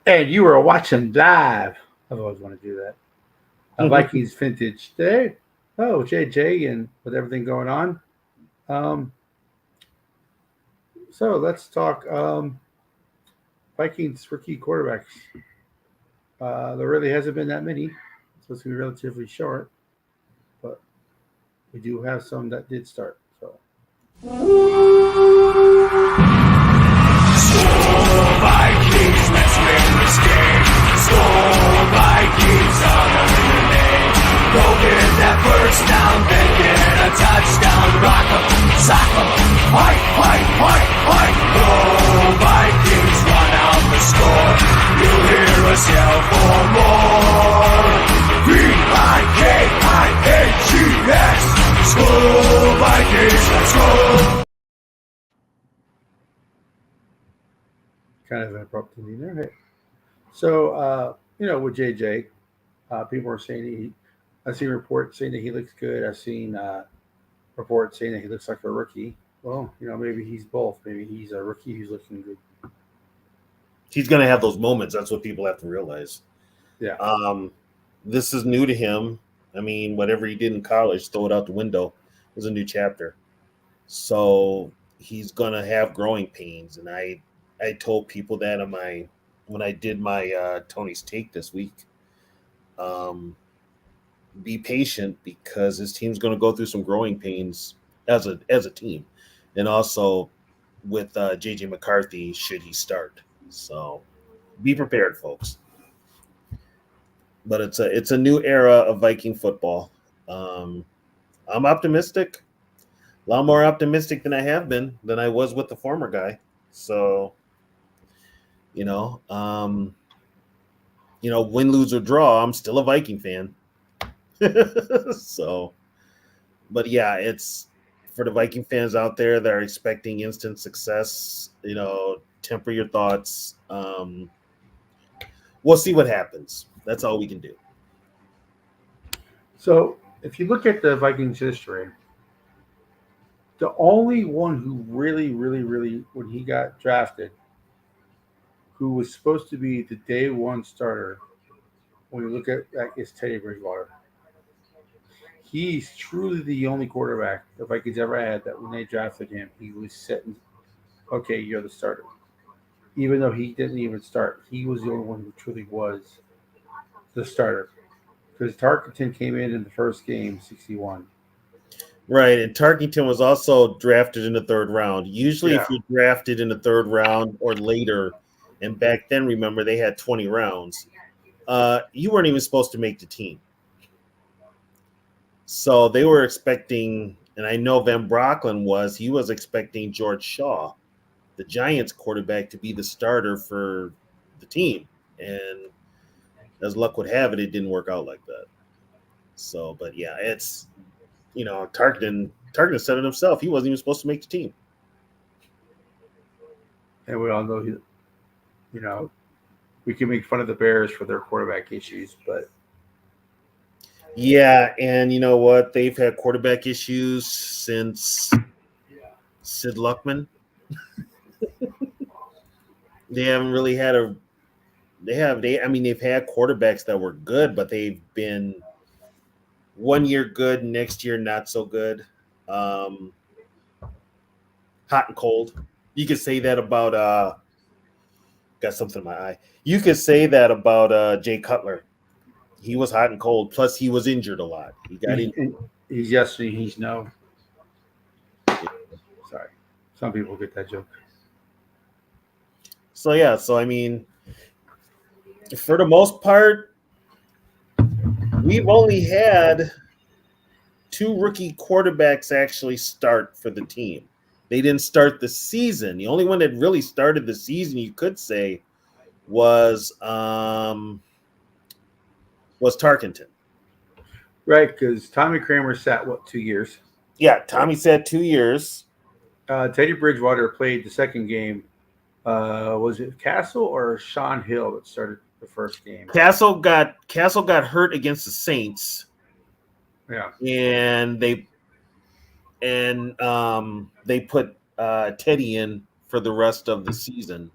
And you were watching live. I've always wanted to do that. Vikings vintage day. Oh, JJ, and with everything going on. Um, so let's talk Vikings rookie quarterbacks. There really hasn't been that many, so it's going to be relatively short. But we do have some that did start. So Vikings, let's win this game. Skull Vikings, honor in the name. Go get that first down, then get a touchdown. Rock 'em, sock 'em, fight, fight, fight, fight. Go Vikings, run out the score. You'll hear us yell for more. Vikings, Skull Vikings, let's go. kind of an abrupt ending there. Hey. So, with JJ, people are saying I've seen reports saying that he looks good. I've seen reports saying that he looks like a rookie. Well, maybe he's both. Maybe he's a rookie who's looking good. He's going to have those moments. That's what people have to realize. Yeah. This is new to him. I mean, whatever he did in college, throw it out the window. It was a new chapter. So he's going to have growing pains. And I told people that when I did my Tony's Take this week. Be patient because his team's going to go through some growing pains as a team. And also with JJ McCarthy, should he start. So be prepared, folks. But it's a new era of Viking football. I'm optimistic, a lot more optimistic than I was with the former guy. So, win, lose or draw, I'm still a Viking fan. So, but yeah, it's for the Viking fans out there that are expecting instant success. Temper your thoughts. We'll see what happens. That's all we can do. So if you look at the Vikings history, the only one who really, really, really, when he got drafted, who was supposed to be the day one starter, when you look at that, is Teddy Bridgewater. He's truly the only quarterback the Vikings ever had that when they drafted him, he was sitting, okay, you're the starter. Even though he didn't even start, he was the only one who truly was the starter. Because Tarkenton came in the first game, 61. Right, and Tarkington was also drafted in the third round. Usually, Yeah. if you're drafted in the third round or later, and back then, remember, they had 20 rounds, you weren't even supposed to make the team. So they were expecting, and I know Van Brocklin he was expecting George Shaw, the Giants quarterback, to be the starter for the team. And as luck would have it, it didn't work out like that. So, but yeah, it's, Tarkenton said it himself. He wasn't even supposed to make the team. And we all know, we can make fun of the Bears for their quarterback issues, but yeah, and you know what? They've had quarterback issues since Sid Luckman. They haven't really had they've had quarterbacks that were good, but they've been one year good, next year not so good. Hot and cold. You could say that about got something in my eye. You could say that about Jay Cutler. He was hot and cold. Plus, he was injured a lot. He got injured. He's yes, he's no. Sorry, some people get that joke. So yeah, I mean, for the most part, we've only had 2 rookie quarterbacks actually start for the team. They didn't start the season. The only one that really started the season, you could say, was Tarkenton. Right, because Tommy Kramer sat 2 years. Yeah, Tommy sat 2 years. Teddy Bridgewater played the second game. Was it Castle or Sean Hill that started the first game? Castle got hurt against the Saints. Yeah, and they put Teddy in for the rest of the season,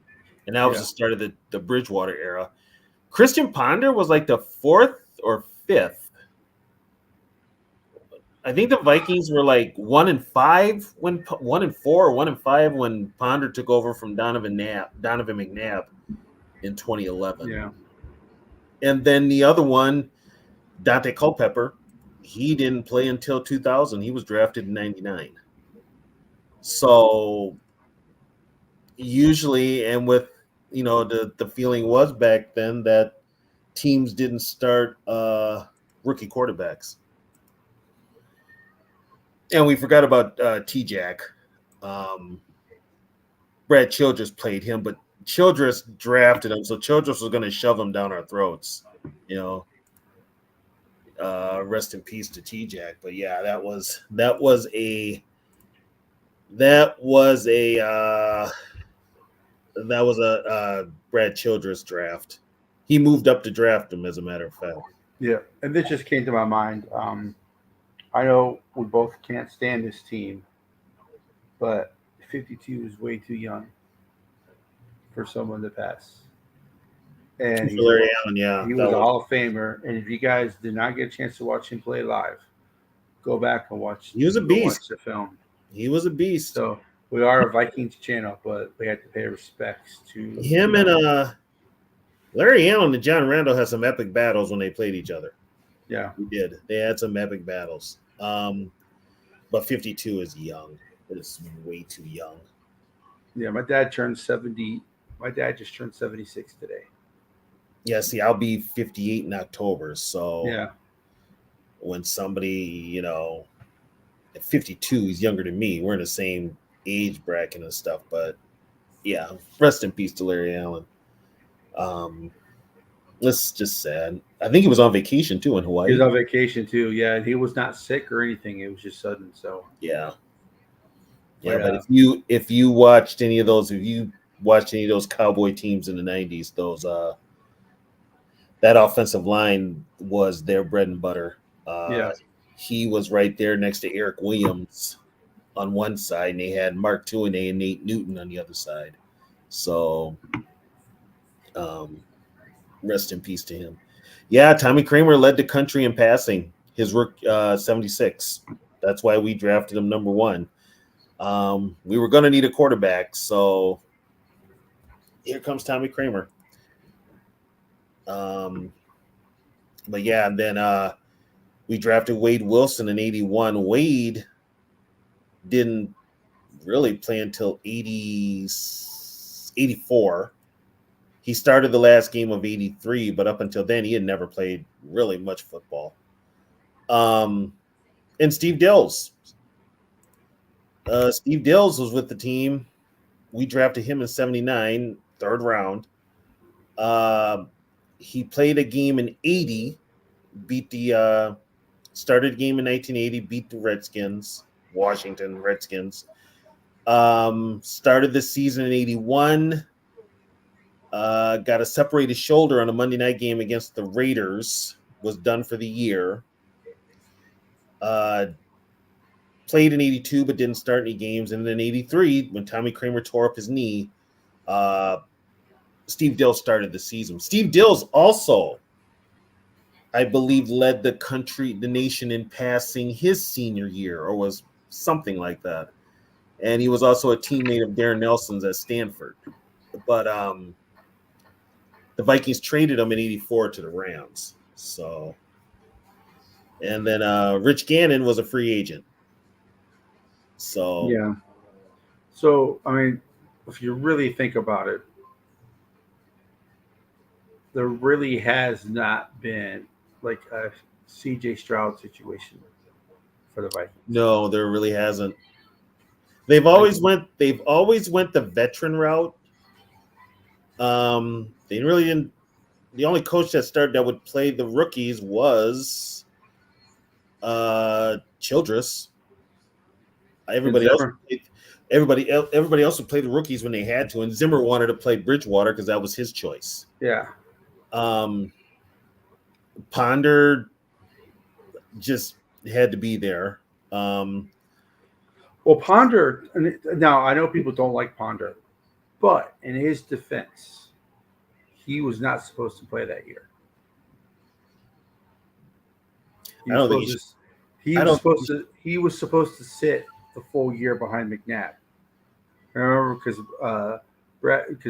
and that was Yeah. the start of the Bridgewater era. Christian Ponder was like the fourth or fifth. I think the Vikings were like 1-5 when 1-4 or 1-5 when Ponder took over from Donovan McNabb in 2011. Yeah. And then the other one, Dante Culpepper, he didn't play until 2000. He was drafted in 99. So usually, and with the feeling was back then that teams didn't start rookie quarterbacks. And we forgot about T-Jack. Um, Brad Childress played him, but Childress drafted him, so Childress was going to shove him down our throats. You know, rest in peace to T-Jack. But yeah, that was a Brad Childress draft. He moved up to draft him, as a matter of fact. Yeah. And this just came to my mind. I know we both can't stand this team, but 52 is way too young for someone to pass. And For Larry Allen, yeah, he that was a was. Hall of Famer. And if you guys did not get a chance to watch him play live, go back and He was a watch beast. the film. He was a beast. So we are a Vikings channel, but we have to pay respects to Him and Larry Allen and John Randall had some epic battles when they played each other. yeah. They did. They had some epic battles. But 52 is young. It's way too young. Yeah, my dad turned 70. My dad just turned 76 today. Yeah, see, I'll be 58 in October. So Yeah. when somebody, at 52, he's younger than me. We're in the same age bracket and stuff. But yeah, rest in peace to Larry Allen. That's just sad. I think he was on vacation too in He Hawaii. was on vacation too. Yeah, and he was not sick or anything. It was just sudden. So Yeah. Yeah, But, but if you watched any of those, if you watched any of those Cowboy teams in the 90s, those that offensive line was their bread and butter. yeah, He was right there next to Eric Williams on one side, and they had Mark Tuinei and Nate Newton on the other side. So, rest in peace to him. Yeah, Tommy Kramer led the country in passing. His rook 76. That's why we drafted him number one. We were going to need a quarterback, so here comes Tommy Kramer. But yeah, and then we drafted Wade Wilson in 81. Wade didn't really play until 84. He started the last game of 83, but up until then, he had never played really much football. And Steve Dills. Steve Dills was with the team. We drafted him in 79, third round. He played a game in 80, started a game in 1980, beat the Washington Redskins. Started the season in 81. Got a separated shoulder on a Monday night game against the Raiders. Was done for the year. Played in 82, but didn't start any games. And then in 83, when Tommy Kramer tore up his knee, Steve Dills started the season. Steve Dills also, I believe, led the nation in passing his senior year, or was something like that. And he was also a teammate of Darren Nelson's at Stanford. But the Vikings traded him in 84 to the Rams. So, and then Rich Gannon was a free agent. So yeah. So I mean, if you really think about it, there really has not been like a C.J. Stroud situation for the Vikings. no, there really hasn't. They've Like, always went the veteran route. They really didn't. The only coach that would play the rookies was Childress. Everybody else Zimmer. everybody else would play the rookies when they had to, and Zimmer wanted to play Bridgewater because that was his choice. Yeah. Ponder just had to be there. Well, Ponder. Now I know people don't like Ponder, But in his defense, he was not supposed to play that year. He I was don't think supposed he to. should. I don't. He was supposed to sit the full year behind McNabb. Remember, because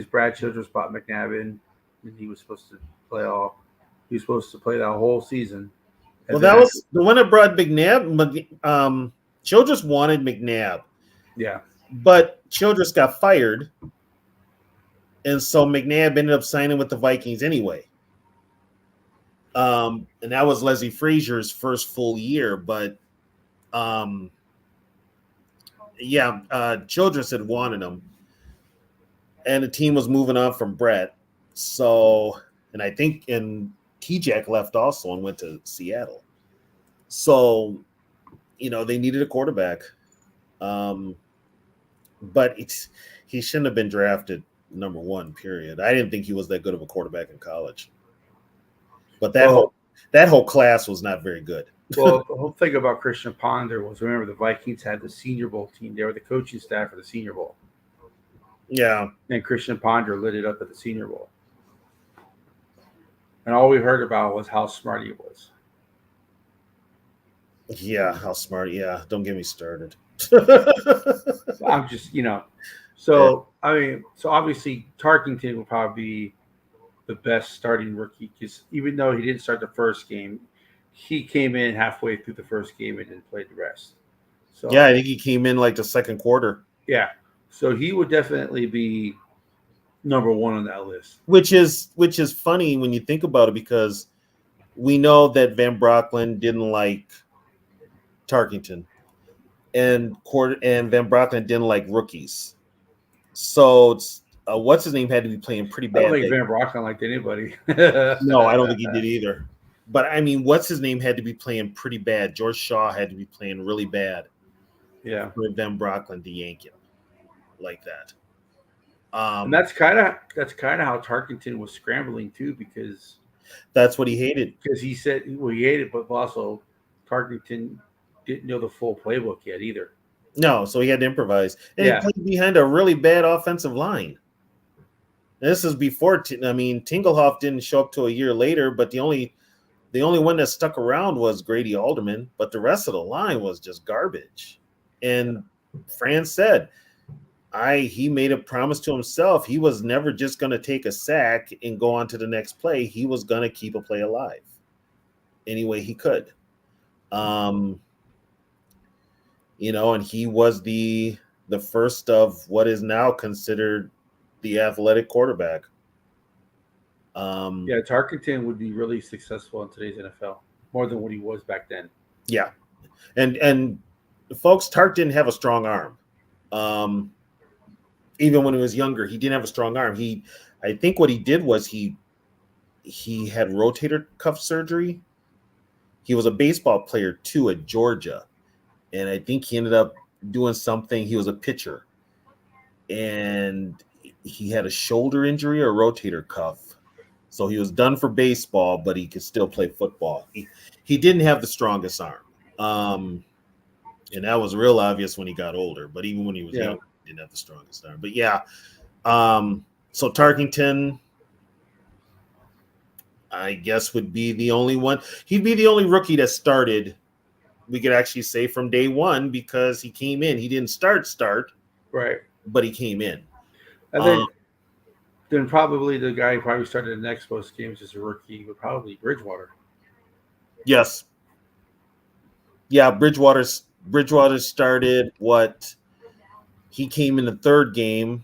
Brad Childress bought McNabb in, and he was supposed to play all. He was supposed to play that whole season, Well, and then that after, was the one that brought McNabb. Childress wanted McNabb, yeah, but Childress got fired, and so McNabb ended up signing with the Vikings anyway. And that was Leslie Frazier's first full year, but um, yeah, Childress had wanted him, and the team was moving on from Brett. So, and I think and T-Jack left also and went to Seattle. So, they needed a quarterback. Um, but he shouldn't have been drafted number one. Period. I didn't think he was that good of a quarterback in college. But well, that whole class was not very good. well, the whole thing about Christian Ponder was, remember, the Vikings had the Senior Bowl team. They were the coaching staff for the Senior Bowl, Yeah, and Christian Ponder lit it up at the Senior Bowl. And all we heard about was how smart he was. yeah. How smart? Yeah, don't get me started. I'm just, Yeah. so I mean, so obviously Tarkington will probably be the best starting rookie because even though he didn't start the first game, he came in halfway through the first game and then played the rest. Yeah, I So think he came in like the second quarter, yeah, so he would definitely be number one on that list. which is funny when you think about it because we know that Van Brocklin didn't like Tarkington, and Van Brocklin didn't like rookies. So what's his name had to be playing pretty I don't bad. think Van Brockton liked anybody. No, I don't think he did either. But I mean, what's his name had to be playing pretty bad. George Shaw had to be playing really bad Yeah, for Van Brocklin to yank him like that. and Um, that's kind of how Tarkington was scrambling too that's what he hated. because he said, well, he hated, but also Tarkington didn't know the full playbook yet either. No, so he had to improvise, and he Yeah, played behind a really bad offensive line. This is before. I mean, Tingelhoff didn't show up till a year later, but the only one that stuck around was Grady Alderman, but the rest of the line was just garbage. And Fran said, he made a promise to himself. He was never just going to take a sack and go on to the next play. He was going to keep a play alive any way he could. Um, and he was the first of what is now considered the athletic quarterback. yeah, Tarkington would be really successful in today's NFL more than what he was back then. Yeah, and folks, Tark didn't have a strong arm. Even when he was younger, he didn't have a strong arm. I think what he did was he had rotator cuff surgery. He was a baseball player too at Georgia, and I think he ended up doing something. He was a pitcher, and he had a shoulder injury or rotator cuff. So he was done for baseball, but he could still play football. He didn't have the strongest arm. And that was real obvious when he got older. But even when he was Yeah, young, he didn't have the strongest arm. But yeah, so Tarkington, I guess, would be the only one. He'd be the only rookie that started, we could actually say, from day one because he came in. He didn't start, right. but he came in. And Um, then probably the guy who probably started the next most games as a rookie would probably be Bridgewater. yes. Yeah, Bridgewater started what he came in the third game,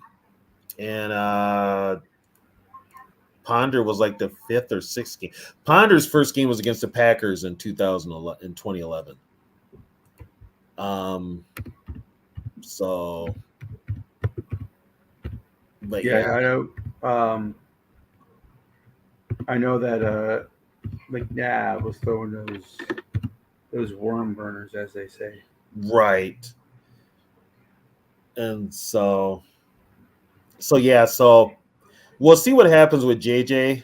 and Ponder was like the fifth or sixth game. Ponder's first game was against the Packers in 2011. So, but Yeah, yeah, I know that McNabb was throwing those worm burners, as they say. right. And so yeah, so we'll see what happens with JJ.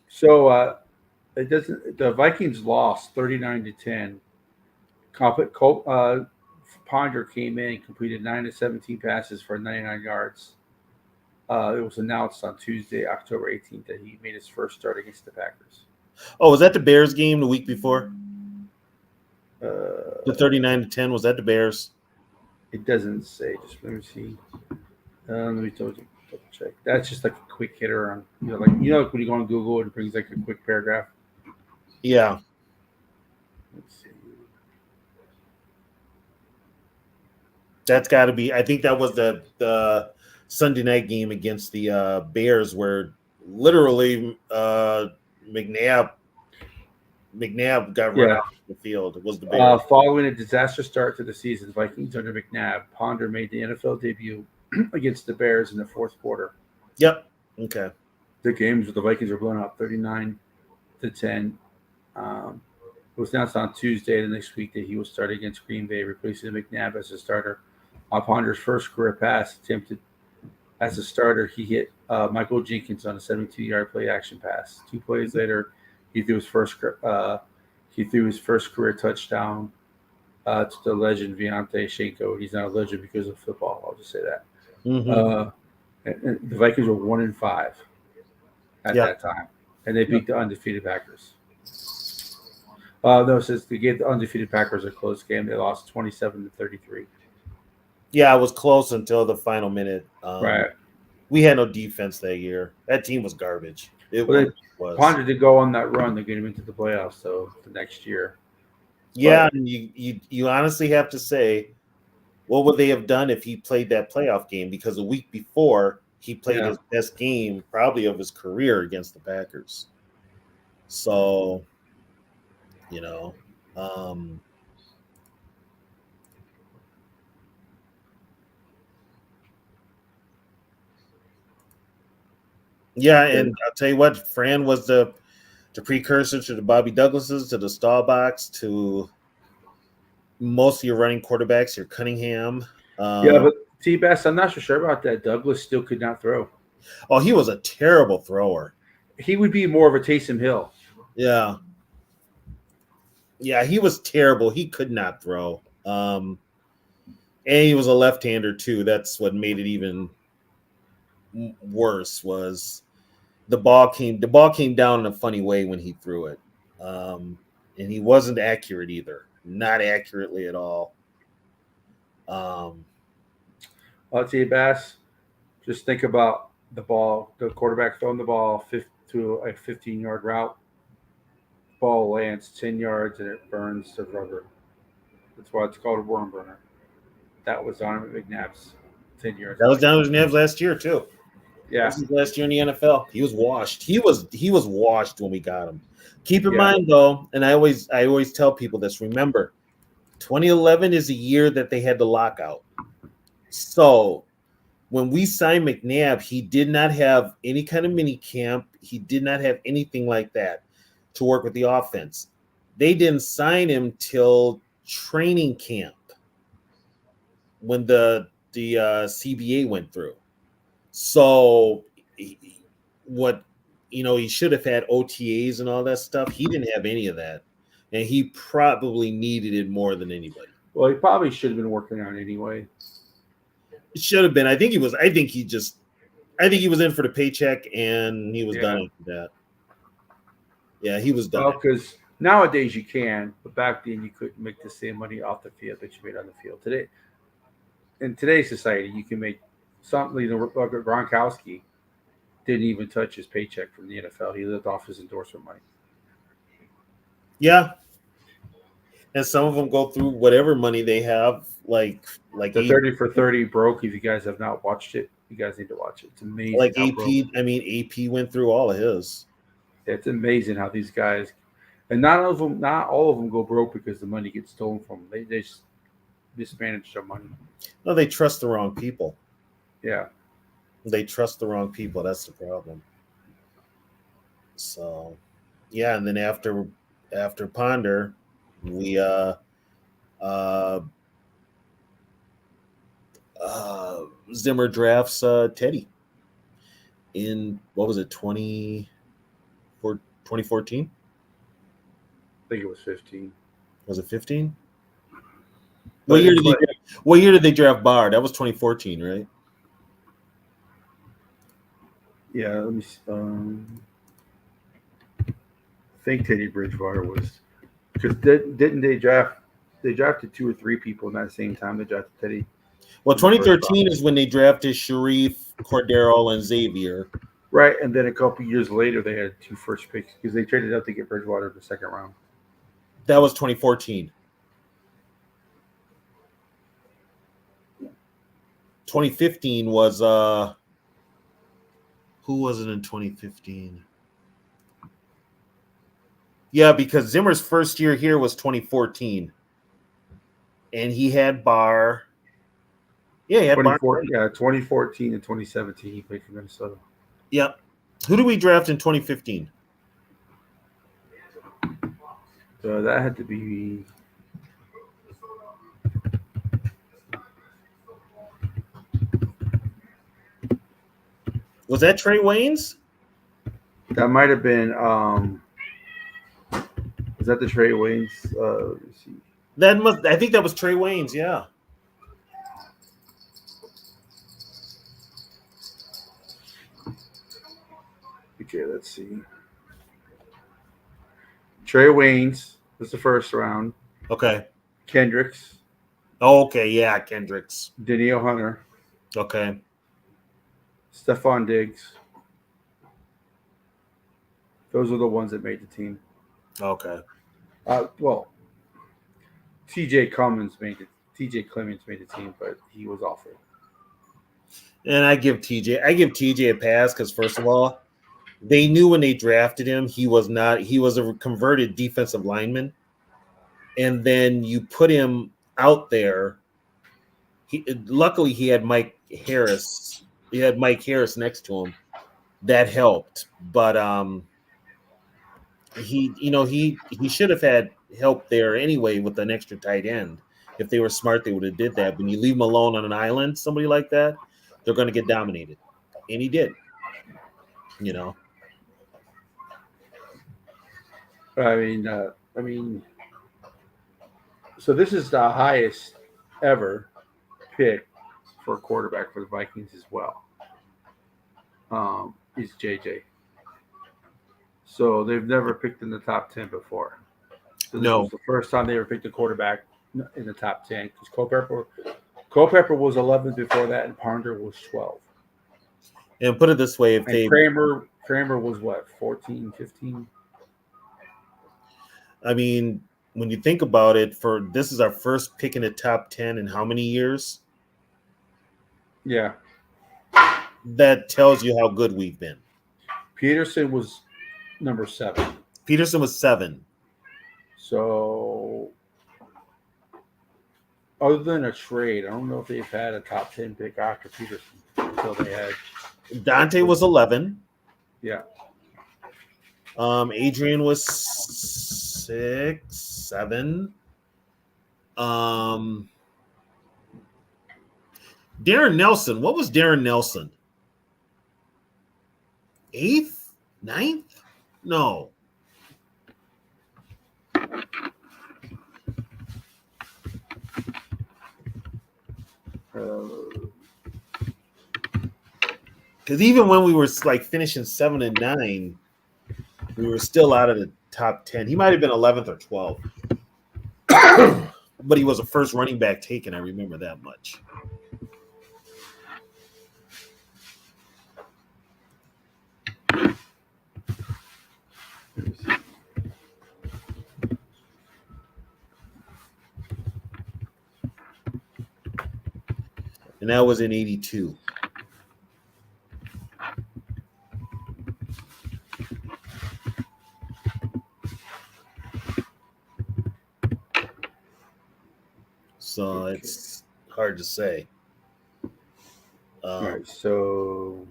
So it doesn't. The Vikings lost 39-10. Ponder came in and completed 9 to 17 passes for 99 yards. It was announced on Tuesday, October 18th, that he made his first start against the Packers. Oh, was that the Bears game the week before? The Uh, 39-10, was that the Bears? it doesn't say. Just let me see. Let me double check. That's just like a quick hitter on, like when you go on Google, it brings like a quick paragraph. Yeah. Let's see. That's got to be. I think that was the Sunday night game against the Bears, where literally McNabb got run Yeah. off the field. It was the Bears. Following a disastrous start to the season, Vikings under McNabb, Ponder made the NFL debut against the Bears in the fourth quarter. Yep. Okay. The games with the Vikings were blown out 39-10. It was announced on Tuesday the next week that he will start against Green Bay, replacing McNabb as a starter. Ponder's first career pass attempted as a starter, he hit Michael Jenkins on a 72-yard play action pass. 2 plays later, he threw his first career touchdown to the legend Viante Shenko. He's not a legend because of football. I'll just say that. Mm-hmm. And the Vikings were 1-5 at Yeah. that time, and they Yeah. beat the undefeated Packers. No, it says they gave the undefeated Packers a close game. They lost 27-33. Yeah, it was close until the final minute. Right. We had no defense that year. That team was garbage. It Well, they was. pondered to go on that run to get him into the playoffs. So the next year. Yeah, and you honestly have to say, what would they have done if he played that playoff game? Because a week before, he played Yeah. his best game probably of his career against the Packers. So, you know, yeah, and I'll tell you what, Fran was the precursor to the Bobby Douglases, to the Staubachs, to most of your running quarterbacks, your Cunningham. Yeah, but T-Bass, I'm not so sure about that. Douglas still could not throw. Oh, he was a terrible thrower. He would be more of a Taysom Hill. Yeah. Yeah, he was terrible. He could not throw. And he was a left-hander too. That's what made it even worse. Was the ball came down in a funny way when he threw it. And he wasn't accurate either. Not accurately at all. T-Bass, just think about the quarterback throwing the ball to a 15-yard route. Ball lands 10 yards and it burns the rubber. That's why it's called a worm burner. That was Donovan McNabb's 10 yards. That was Donovan McNabb's last year too. Yeah. That was his last year in the NFL. He was washed. He was washed when we got him. Keep in Yeah. mind though, and I always tell people this. Remember, 2011 is a year that they had the lockout. So when we signed McNabb, he did not have any kind of mini camp. He did not have anything like that to work with the offense. They didn't sign him till training camp when the CBA went through. So he should have had OTAs and all that stuff. He didn't have any of that, and he probably needed it more than anybody. Well, he probably should have been working on it anyway. It should have been. I think he was in for the paycheck, and he was done after that. Yeah, he was done. Well, because nowadays you can, but back then you couldn't make the same money off the field that you made on the field. Today, in today's society, you can make something. Like Gronkowski didn't even touch his paycheck from the NFL. He lived off his endorsement money. Yeah, and some of them go through whatever money they have, like The 30 for 30 broke. If you guys have not watched it, you guys need to watch it. It's amazing. Like AP. I mean, AP went through all of his. It's amazing how these guys, and not all of them go broke because the money gets stolen from them. They just mismanage their money. No, they trust the wrong people. Yeah. They trust the wrong people. That's the problem. So, yeah, and then after Ponder, we Zimmer drafts Teddy in, what was it, 2014? I think it was 15. Was it 15? What year did they draft Barr? That was 2014, right? Yeah, let me. I think Teddy Bridgewater was because didn't they draft? They drafted two or three people in that same time. They drafted Teddy Well, in the first round, 2013 is when they drafted Sharif, Cordero, and Xavier. right? And then a couple years later, they had two first picks because they traded up to get Bridgewater in the second round. That was 2014. 2015 was who was it in 2015? Yeah, because Zimmer's first year here was 2014, and he had Barr. Yeah, he had Barr. 2014 and 2017, he played for Minnesota. Yep. Who did we draft in 2015? So that had to be. Was that Trey Waynes? That might have been. Is that the Trey Waynes? Let me see. I think that was Trey Waynes. Yeah. Okay, let's see. Trey Waynes was the first round. Okay. Kendricks, Oh, okay. Yeah, Kendricks. Danielle Hunter, Okay. Stephon Diggs. Those are the ones that made the team. Okay. Well, T.J. Clemens made it. T.J. Clemens made the team, but he was awful. And I give TJ a pass because first of all, they knew when they drafted him he was a converted defensive lineman, and then you put him out there. Luckily he had Mike Harris. He had Mike Harris next to him. That helped, but he should have had help there anyway with an extra tight end. If they were smart, they would have did that. When you leave him alone on an island, somebody like that, they're going to get dominated, and he did. You know. I mean, so this is the highest ever pick for a quarterback for the Vikings as well. Is JJ. So they've never picked in the top 10 before. So this was No, the first time they ever picked a quarterback in the top 10 because Culpepper was 11 before that, and Ponder was 12. and put it this way: if And they, Kramer was what, 14, 15? I mean, when you think about it, for this is our first pick in the top 10 in how many years? Yeah. That tells you how good we've been. Peterson was number 7. Peterson was 7. So other than a trade, I don't know if they've had a top 10 pick after Peterson until they had. Dante was 11. Yeah. Adrian was 6, 7. Darren Nelson. What was Darren Nelson? 8th? 9th? No. Because even when we were like finishing 7 and 9, we were still out of the top 10. He might have been 11th or 12th. But he was a first running back taken. I remember that much. And that was in 82. So it's hard to say. All right. So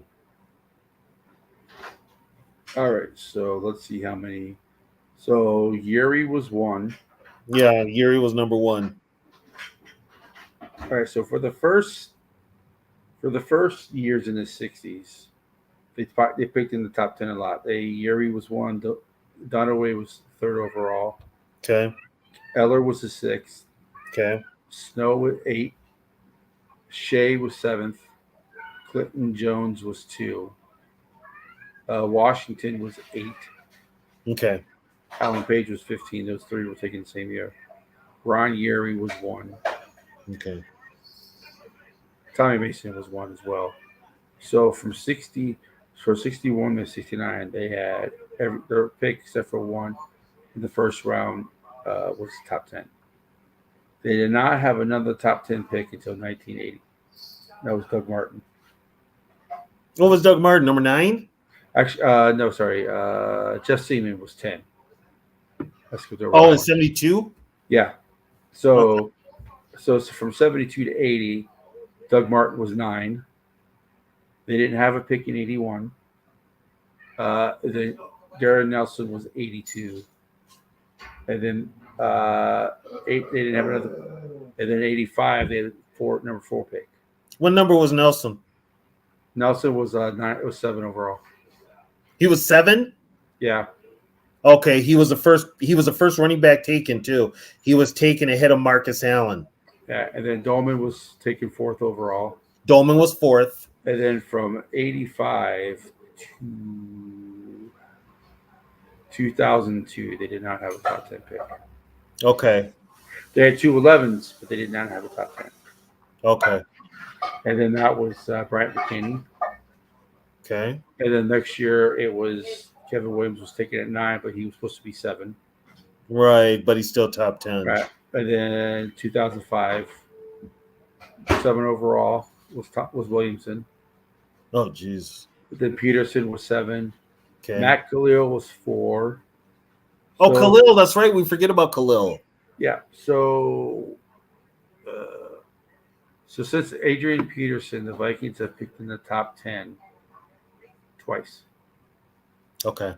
let's see how many. So Yuri was 1. Yeah, Yuri was number 1. All right. So for the first years in the 60s, they picked in the top 10 a lot. Yuri was 1. Dunaway was 3rd overall. Okay. Eller was the 6th. Okay. Snow was 8. Shea was 7th. Clinton Jones was 2. Washington was 8. Okay. Alan Page was 15. Those three were taken the same year. Ron Yeri was 1. Okay. Tommy Mason was 1 as well. So from 61 to 69, they had their pick except for one in the first round was top 10. They did not have another top 10 pick until 1980. That was Doug Martin. What was Doug Martin, number 9? Actually, no, sorry. Jeff Seaman was 10. That's because they were Oh, in wrong. 72? Yeah. Okay. So from 72 to 80, Doug Martin was 9. They didn't have a pick in 81. Then Darren Nelson was 82. And then they didn't have another. And then 85, they had number 4 pick. What number was Nelson? Nelson was 9. It was 7 overall. He was 7? Yeah. Okay, he was the first running back taken too. He was taken ahead of Marcus Allen. Yeah. And then Dolman was taken 4th overall. Dolman was 4th. And then from 85 to 2002, they did not have a top 10 pick. Okay. They had 2 11s, but they did not have a top 10. Okay. And then that was Bryant McKinney. Okay. And then next year it was Kevin Williams was taken at 9, but he was supposed to be 7. Right, but he's still top 10. Right. And then 2005, 7 overall was Williamson. Oh, jeez. Then Peterson was 7. Okay. Matt Khalil was 4. Oh, Khalil, that's right. We forget about Khalil. Yeah. So since Adrian Peterson, the Vikings have picked in the top 10 twice. Okay.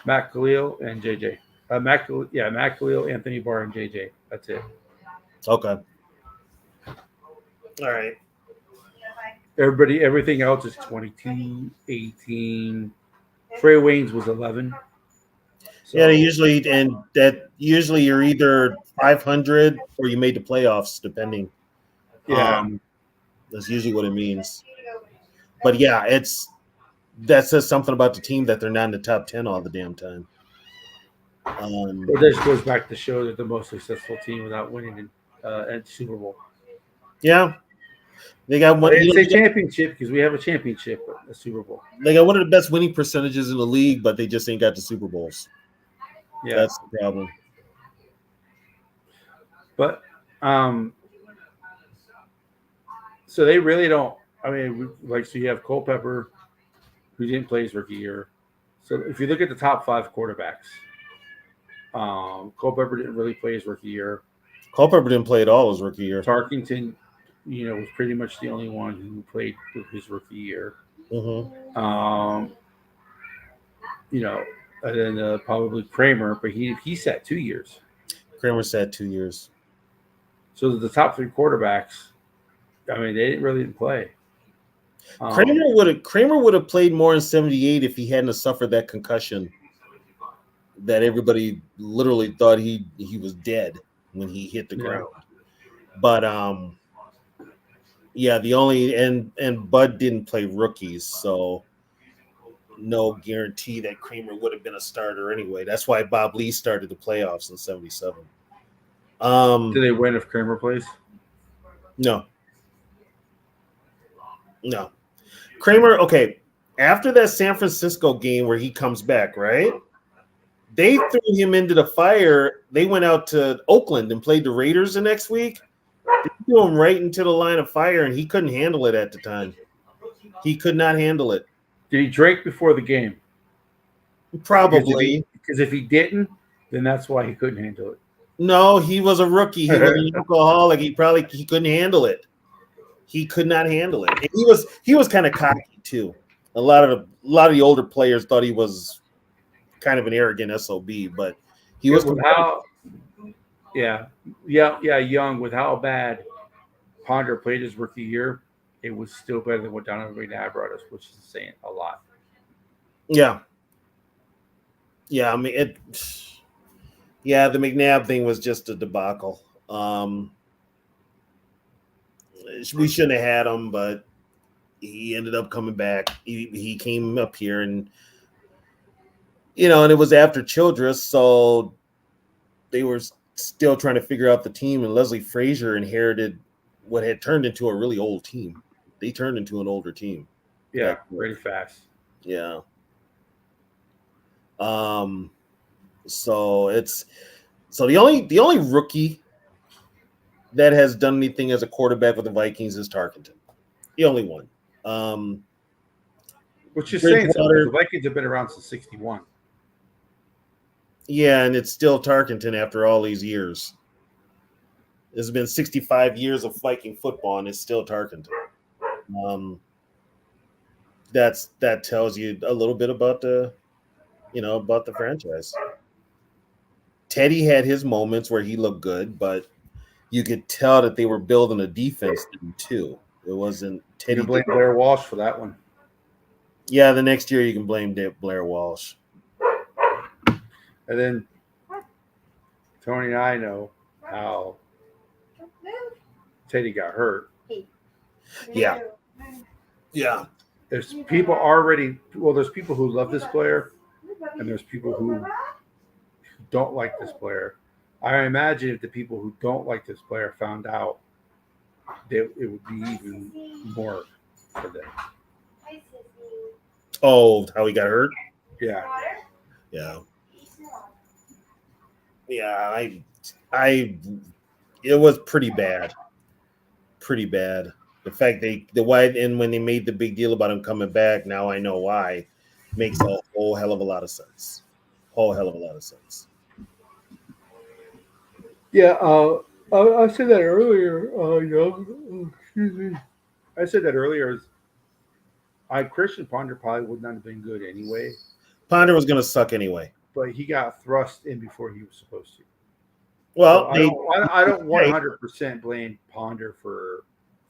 Matt Khalil and JJ. Matt Khalil, Anthony Barr, and JJ. That's it. Okay. All right. Everything else is 22, 18. Trey Waynes was 11. So, Yeah, usually you're either 500 or you made the playoffs, depending. Yeah. That's usually what it means. But yeah, that says something about the team that they're not in the top 10 all the damn time. But this goes back to show that the most successful team without winning at Super Bowl. Yeah, they got one. I didn't say championship because we have a championship, but a Super Bowl. They got one of the best winning percentages in the league, but they just ain't got the Super Bowls. Yeah, that's the problem. But so they really don't. I mean, so you have Culpepper, who didn't play his rookie year. So if you look at the top 5 quarterbacks, Culpepper didn't really play his rookie year. Culpepper didn't play at all his rookie year. Tarkington, was pretty much the only one who played his rookie year. Mm-hmm. And then probably Kramer, but he sat 2 years. Kramer sat 2 years. So the top 3 quarterbacks, I mean, they didn't really play. Kramer would have played more in 78 if he hadn't suffered that concussion that everybody literally thought he was dead when he hit the ground. But the only and Bud didn't play rookies, so no guarantee that Kramer would have been a starter anyway. That's why Bob Lee started the playoffs in 77. Do they win if Kramer plays? No. Kramer, okay, after that San Francisco game where he comes back, right? They threw him into the fire. They went out to Oakland and played the Raiders the next week. They threw him right into the line of fire, and he couldn't handle it at the time. He could not handle it. Did he drink before the game? Probably. Because if he didn't, then that's why he couldn't handle it. No, he was a rookie. He was an alcoholic. He couldn't handle it. He could not handle it. And he was kind of cocky too. A lot of the older players thought he was kind of an arrogant SOB, but he was young with how bad Ponder played his rookie year. It was still better than what Donovan McNabb brought us, which is saying a lot. Yeah. I mean the McNabb thing was just a debacle. We shouldn't have had him, but he ended up coming back. He came up here, and and it was after Childress, so they were still trying to figure out the team. And Leslie Frazier inherited what had turned into a really old team. They turned into an older team. Yeah, pretty fast. Yeah. So the only rookie that has done anything as a quarterback with the Vikings is Tarkenton. The only one. Which is saying something. Bridgewater, The Vikings have been around since '61. yeah, and it's still Tarkenton after all these years. It's been 65 years of Viking football, and it's still Tarkenton. That tells you a little bit about the franchise. Teddy had his moments where he looked good, but you could tell that they were building a defense too. It wasn't You Teddy. can blame Blair Walsh for that one. Yeah, the next year you can blame Blair Walsh. And then Tony and I know how Teddy got hurt. Yeah. Yeah. There's people there's people who love this player, and there's people who don't like this player. I imagine if the people who don't like this player found out, it would be even more for them. Oh, how he got hurt? Yeah. Yeah. Yeah, I it was pretty bad. Pretty bad. The fact when they made the big deal about him coming back, now I know why, makes a whole hell of a lot of sense. Whole hell of a lot of sense. Yeah, I said that earlier. Excuse me. I said that earlier. Christian Ponder probably would not have been good anyway. Ponder was going to suck anyway, but he got thrust in before he was supposed to. Well, so I don't 100% blame Ponder for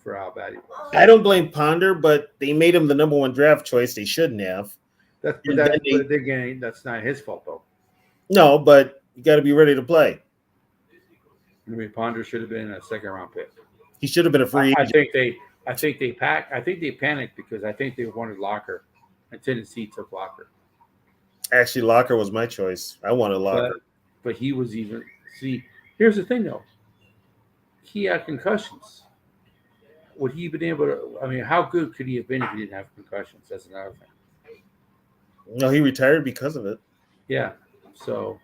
how bad he was. I don't blame Ponder, but they made him the number one draft choice. They shouldn't have. But again, that's not his fault though. No, but you got to be ready to play. I mean, Ponder should have been a second round pick. He should have been a free agent. I think they panicked because I think they wanted Locker, and Tennessee took Locker. Actually, Locker was my choice. I wanted Locker, but he was even. See, here's the thing though. He had concussions. Would he have been able to? I mean, how good could he have been if he didn't have concussions? That's another thing. No, he retired because of it. Yeah. So.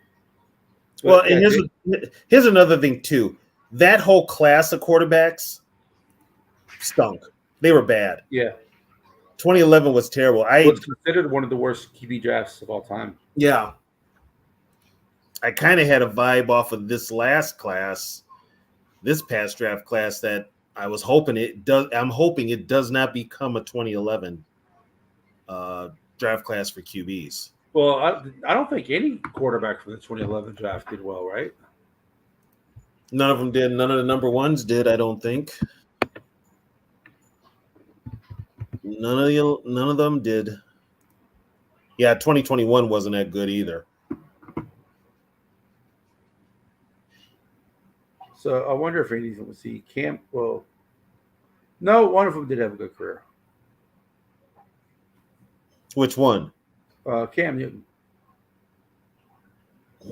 Well, and here's another thing too. That whole class of quarterbacks stunk. They were bad. Yeah. 2011 was terrible. Was considered one of the worst QB drafts of all time. Yeah. I kind of had a vibe off of this last class, this past draft class, that I was hoping it does. I'm hoping it does not become a 2011 draft class for QBs. Well, I don't think any quarterback from the 2011 draft did well, right? None of them did. None of the number ones did, I don't think. None of them did. Yeah, 2021 wasn't that good either. So I wonder if any of them would see Cam. Well, no, one of them did have a good career. Which one? Cam Newton.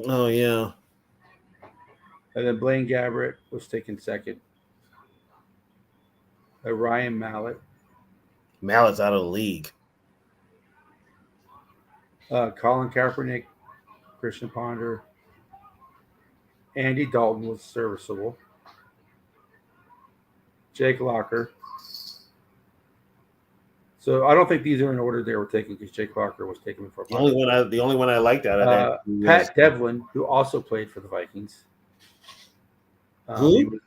Oh, yeah. And then Blaine Gabbert was taken second. Ryan Mallett. Mallett's out of the league. Colin Kaepernick, Christian Ponder. Andy Dalton was serviceable. Jake Locker. So I don't think these are in order they were taken because Jake Locker was taken before. The only one I liked out of that. Pat Devlin, who also played for the Vikings. Who?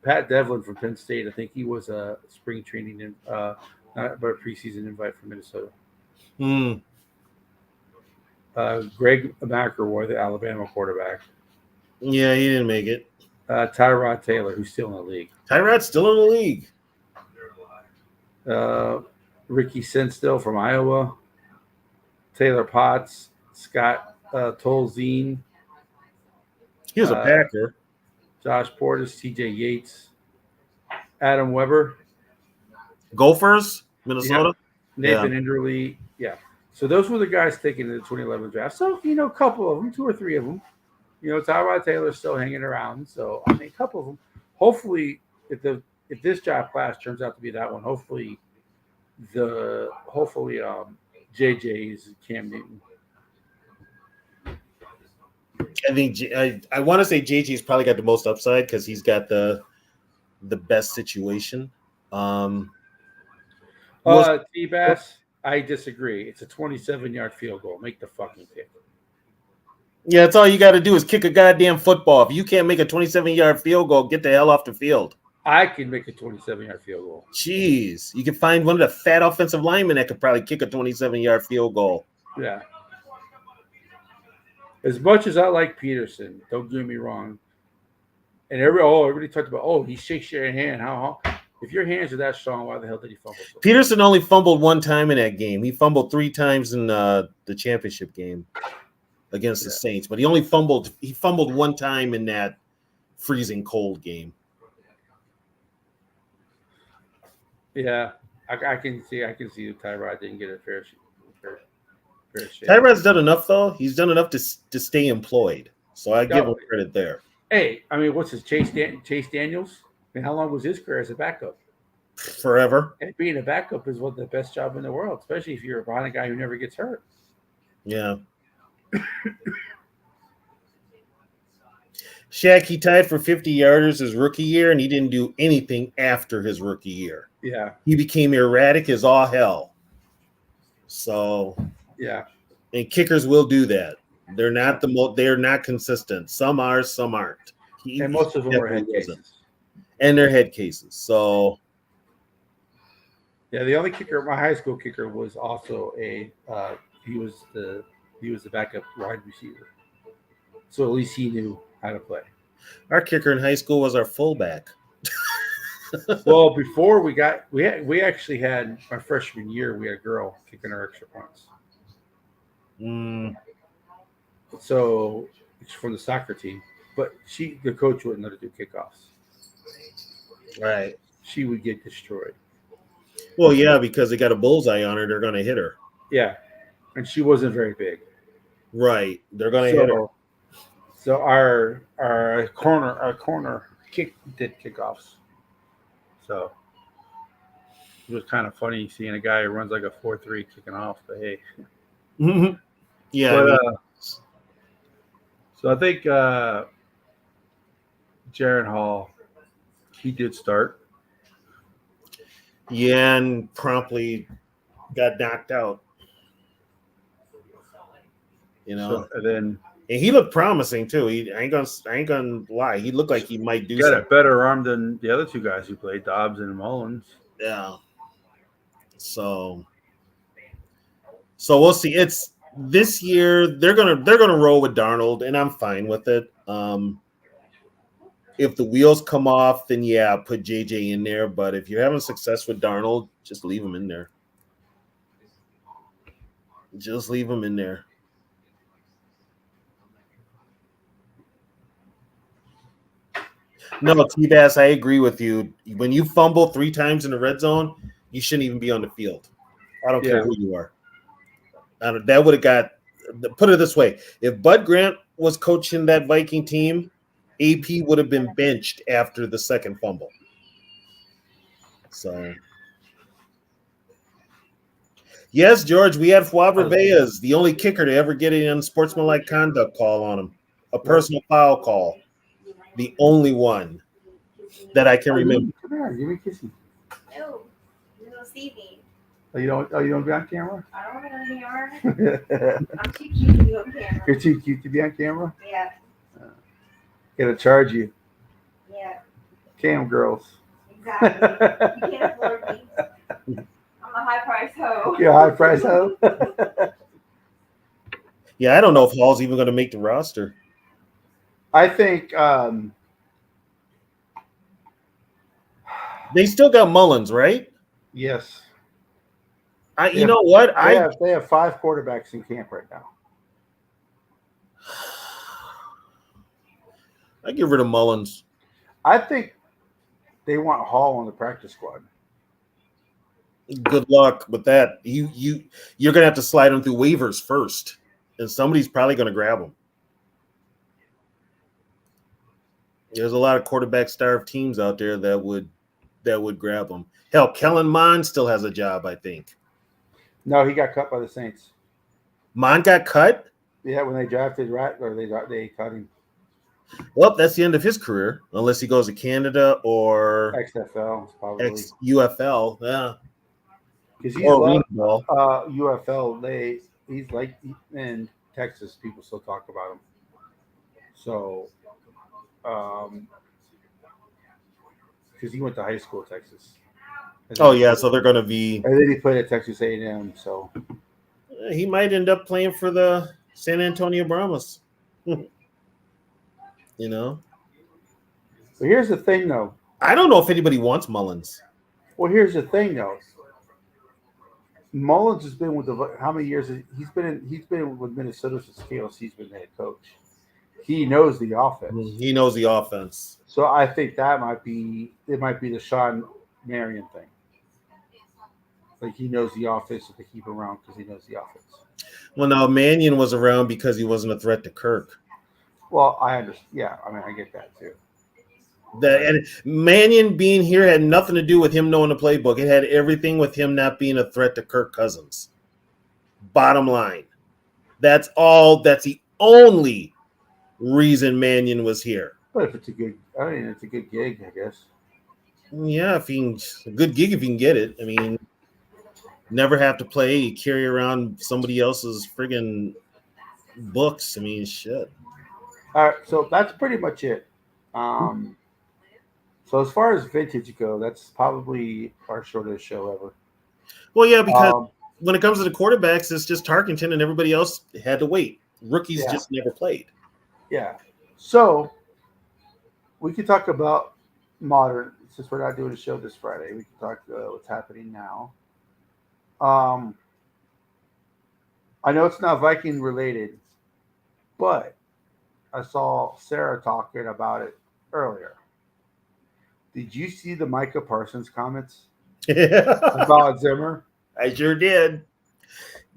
Pat Devlin from Penn State. I think he was a spring training, but a preseason invite from Minnesota. Greg McElroy, the Alabama quarterback. Yeah, he didn't make it. Tyrod Taylor, who's still in the league. Tyrod's still in the league. Ricky Senstill from Iowa. Taylor Potts. Scott Tolzien. He was a Packer. Josh Portis. TJ Yates. Adam Weber. Gophers? Minnesota. Nathan Enderle. Yeah. So those were the guys taken in the 2011 draft. So, a couple of them, 2 or 3 of them. Tyrod Taylor's still hanging around. So, I mean, a couple of them. Hopefully, if this draft class turns out to be that one, hopefully JJ is Cam Newton. I think I want to say JJ's probably got the most upside because he's got the best situation. T-Bass, I disagree. It's a 27-yard field goal. Make the fucking kick. Yeah, that's all you got to do is kick a goddamn football. If you can't make a 27-yard field goal, get the hell off the field. I can make a 27-yard field goal. Jeez, you can find one of the fat offensive linemen that could probably kick a 27-yard field goal. Yeah. As much as I like Peterson, don't get me wrong. And everybody talked about, he shakes your hand. How? If your hands are that strong, why the hell did he fumble? Peterson only fumbled one time in that game. He fumbled 3 times in the championship game against the Saints, but he only fumbled. He fumbled 1 time in that freezing cold game. Yeah, I can see that Tyrod didn't get a fair share. Tyrod's done enough, though. He's done enough to stay employed, so I give him credit there. Hey, I mean, what's his Chase Daniels? I mean, how long was his career as a backup? Forever. And being a backup is one of the best jobs in the world, especially if you're behind a guy who never gets hurt. Yeah. Shaq, he tied for 50-yarders his rookie year, and he didn't do anything after his rookie year. Yeah. He became erratic as all hell. So, yeah. And kickers will do that. They're not they're not consistent. Some are, some aren't. And most of them are head cases. And they're head cases. So, yeah, the only kicker, my high school kicker, was also he was the backup wide receiver. So at least he knew how to play. Our kicker in high school was our fullback. Well, before we actually had my freshman year, we had a girl kicking our extra points. So it's from the soccer team, but the coach wouldn't let her do kickoffs. Right. She would get destroyed. Well, yeah, because they got a bullseye on her, they're going to hit her. Yeah, and she wasn't very big. Right, they're going to hit her. So our corner did kickoffs. So it was kind of funny seeing a guy who runs like a 4.3 kicking off. But hey, yeah. But, so I think Jaron Hall, he did start. Yeah, and promptly got knocked out. So, and he looked promising too. I ain't gonna lie. He looked like he might do something. Got a better arm than the other 2 guys who played, Dobbs and Mullins. Yeah. So we'll see. It's this year. They're gonna roll with Darnold, and I'm fine with it. If the wheels come off, then yeah, put JJ in there. But if you're having success with Darnold, just leave him in there. Just leave him in there. No, T-Bass, I agree with you. When you fumble 3 times in the red zone, you shouldn't even be on the field. I don't care who you are. That would have got – put it this way. If Bud Grant was coaching that Viking team, AP would have been benched after the second fumble. So, yes, George, we had Fuaber Beas, the only kicker to ever get an unsportsmanlike conduct call on him, a personal foul call. The only one that I can remember. Come here, give me a kiss. No, you don't see me. You don't be on camera? I don't want to be on camera. I'm too cute to be on camera. You're too cute to be on camera? Yeah. Gotta charge you. Yeah. Cam girls. Exactly. You can't afford me. I'm a high price hoe. You're a high price hoe? Yeah, I don't know if Hall's even going to make the roster. I think they still got Mullins, right? Yes. You know what? They have 5 quarterbacks in camp right now. I get rid of Mullins. I think they want Hall on the practice squad. Good luck with that. You're gonna have to slide him through waivers first, and somebody's probably gonna grab him. There's a lot of quarterback starved teams out there that would grab him. Hell, Kellen Mond still has a job, I think. No, he got cut by the Saints. Mond got cut. Yeah, when they drafted Rattler, they cut him. Well, that's the end of his career, unless he goes to Canada or XFL probably ex UFL. Yeah, because he's or loved Ball. UFL. He's like in Texas. People still talk about him. So, because he went to high school, Texas. Oh yeah, so they're gonna be. And then he played at Texas A&M. So He might end up playing for the San Antonio Brahmas. You know. But here's the thing, though. I don't know if anybody wants Mullins. Well, here's the thing, though. Mullins has been with how many years he's been with Minnesota since KLC's been the head coach. He knows the offense. He knows the offense. So I think that might be the Sean Marion thing. Like he knows the offense, so they keep him around because he knows the offense. Well, now Mannion was around because he wasn't a threat to Kirk. Well, I understand. Yeah, I mean, I get that too. And Mannion being here had nothing to do with him knowing the playbook. It had everything with him not being a threat to Kirk Cousins. Bottom line. That's all. That's the only reason Mannion was here. But if it's a good, it's a good gig, I guess. Yeah, a good gig if you can get it. I mean, never have to play. You carry around somebody else's friggin' books. I mean, shit. All right, so that's pretty much it. So as far as vintage go, that's probably our shortest show ever. Well, yeah, because when it comes to the quarterbacks, it's just Tarkenton and everybody else had to wait. Rookies just never played. Yeah. So we could talk about modern, since we're not doing a show this Friday. We can talk what's happening now. I know it's not Viking related, but I saw Sarah talking about it earlier. Did you see the Micah Parsons comments about Zimmer? I sure did.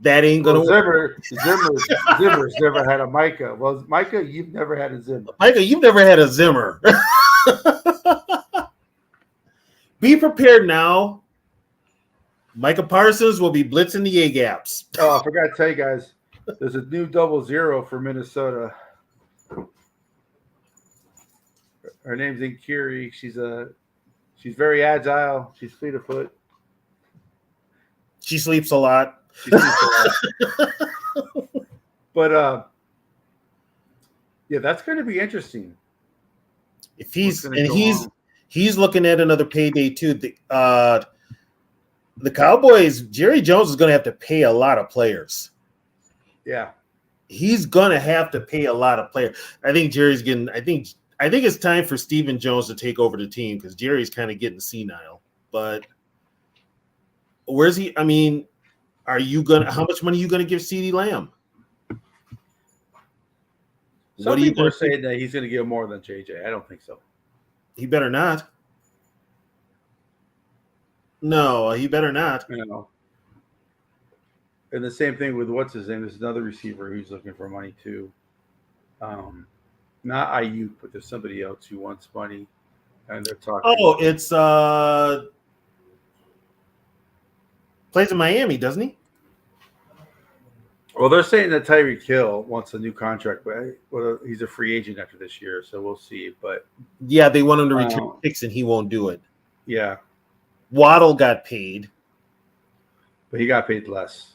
That ain't gonna work. Zimmer's never had a Micah. Well, Micah, you've never had a Zimmer. Micah, you've never had a Zimmer. Be prepared now. Micah Parsons will be blitzing the A gaps. Oh, I forgot to tell you guys, there's a new 00 for Minnesota. Her name's Inkiri. She's very agile. She's fleet of foot. She sleeps a lot. But yeah, that's going to be interesting. If he's looking at another payday too. The Cowboys, Jerry Jones is going to have to pay a lot of players. Yeah, he's going to have to pay a lot of players. I think Jerry's getting. I think it's time for Stephen Jones to take over the team because Jerry's kind of getting senile. But where's he? I mean, how much money are you gonna give CeeDee Lamb? Some people are saying that he's gonna give more than JJ. I don't think so. He better not. No, he better not. No. And the same thing with what's his name? There's another receiver who's looking for money too. Not Ayuk, but there's somebody else who wants money, and they're talking. Oh, it's plays in Miami, doesn't he? Well, they're saying that Tyreek Hill wants a new contract, but he's a free agent after this year, so we'll see. But yeah, they want him to return picks, and he won't do it. Yeah, Waddle got paid, but he got paid less.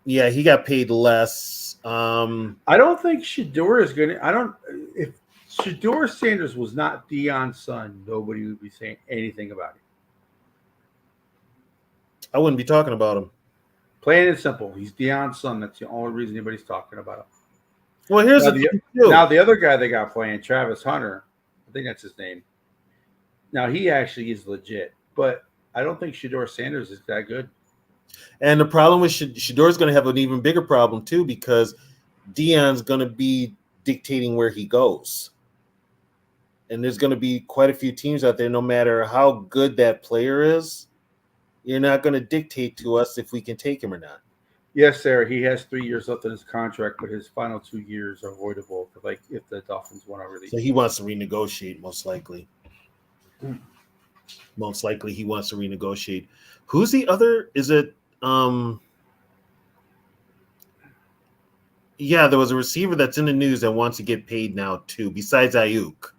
Yeah, he got paid less. I don't think Shedeur is going to. If Shedeur Sanders was not Deion's son, nobody would be saying anything about it. I wouldn't be talking about him. Plain and simple. He's Deion's son. That's the only reason anybody's talking about him. Well, here's now the other guy they got playing, Travis Hunter. I think that's his name. Now he actually is legit, but I don't think Shedeur Sanders is that good. And the problem with Shedeur is going to have an even bigger problem too, because Deion's going to be dictating where he goes. And there's going to be quite a few teams out there, no matter how good that player is, You're not going to dictate to us if we can take him or not. Yes, sir. He has 3 years left in his contract, but his final 2 years are avoidable. Like if the Dolphins want to release. So he wants to renegotiate, most likely. Most likely he wants to renegotiate. Who's the other? Is it yeah, there was a receiver that's in the news that wants to get paid now too, besides Ayuk.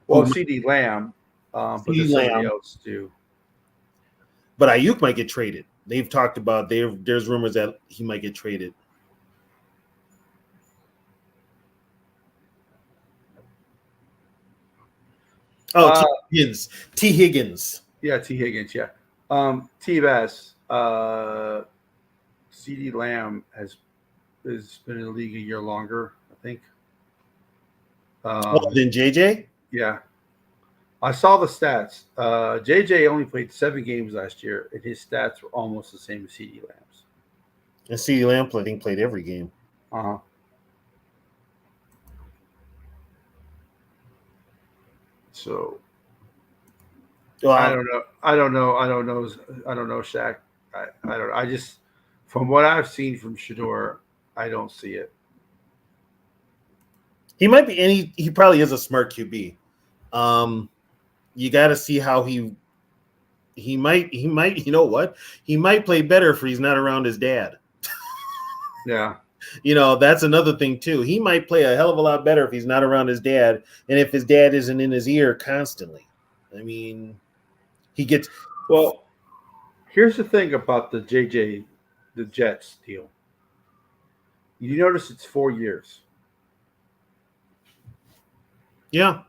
Well, CD Lamb, but CeeDee there's somebody Lamb. else too. But Ayuk might get traded. They've talked about there's rumors that he might get traded. Oh, T. Higgins. Yeah, T. Higgins. Yeah. T. Bass. CD Lamb has been in the league a year longer, I think. Then JJ? Yeah. I saw the stats. JJ only played 7 games last year, and his stats were almost the same as CD Lamb's. And CeeDee Lamb, I think, played every game. Uh-huh. So Well, I don't know. I don't know, Shaq. I don't know. I just, from what I've seen from Shador, I don't see it. he might be, and he probably is a smart QB. You got to see how he might, you know what? He might play better if he's not around his dad. Yeah. That's another thing too. He might play a hell of a lot better if he's not around his dad, and if his dad isn't in his ear constantly. I mean, he gets. Well, here's the thing about the Jets deal. You notice it's 4 years. Yeah.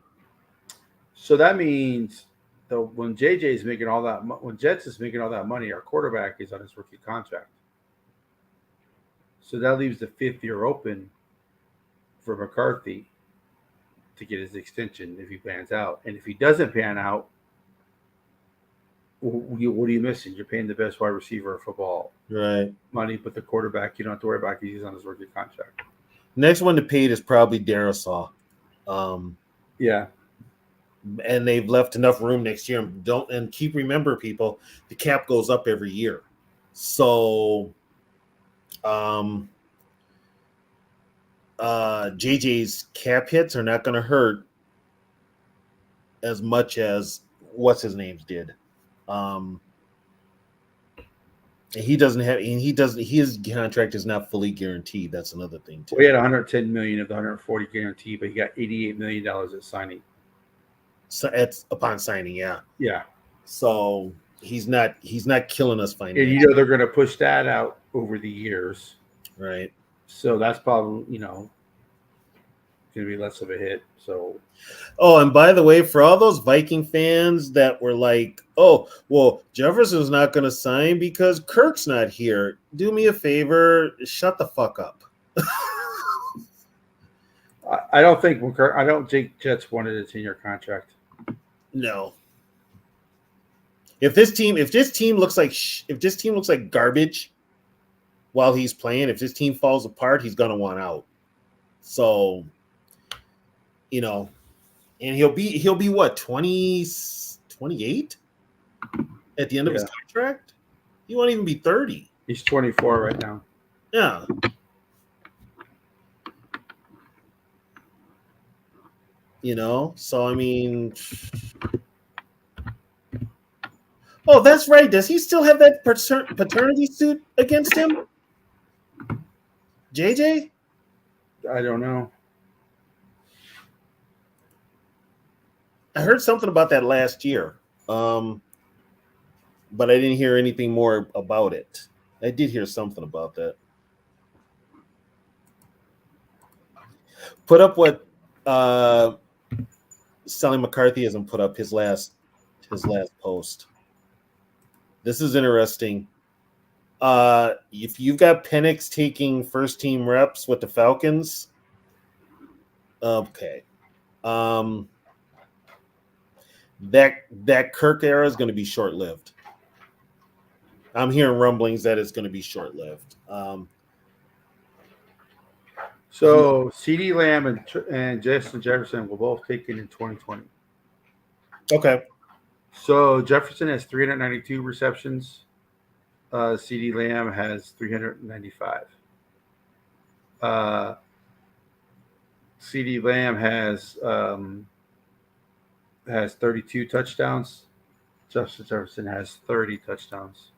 So that means that when JJ is making all that, when Jets is making all that money, our quarterback is on his rookie contract. So that leaves the 5th year open for McCarthy to get his extension if he pans out. And if he doesn't pan out, what are you missing? You're paying the best wide receiver of football Right. money, but the quarterback you don't have to worry about because he's on his rookie contract. Next one to pay is probably Darisaw. Yeah. And they've left enough room next year. And keep remember, people, the cap goes up every year. So JJ's cap hits are not going to hurt as much as what's his name's did. He doesn't have, and his contract is not fully guaranteed. That's another thing too. We had 110 million of the 140 guarantee, but he got $88 million at signing. So it's upon signing, yeah. Yeah. So he's not killing us financially. And they're going to push that out over the years. Right. So that's probably, going to be less of a hit. So. Oh, and by the way, for all those Viking fans that were like, oh, well, Jefferson's not going to sign because Kirk's not here. Do me a favor, shut the fuck up. I don't think Jets wanted a 10-year contract. No. If this team looks like garbage while he's playing, if this team falls apart, he's gonna want out. So, and he'll be what, 28 at the end of his contract? He won't even be 30. He's 24 right now. Yeah. So I mean, oh, that's right. Does he still have that paternity suit against him? JJ? I don't know. I heard something about that last year, but I didn't hear anything more about it. I did hear something about that. Put up what Sally McCarthy hasn't put up his last post. This is interesting. If you've got Penix taking first team reps with the Falcons, okay. That Kirk era is going to be short lived. I'm hearing rumblings that it's going to be short lived. So CeeDee Lamb and Justin Jefferson were both taken in 2020. Okay. So Jefferson has 392 receptions. CeeDee Lamb has 395. Uh, CeeDee Lamb has 32 touchdowns. Justin Jefferson has 30 touchdowns.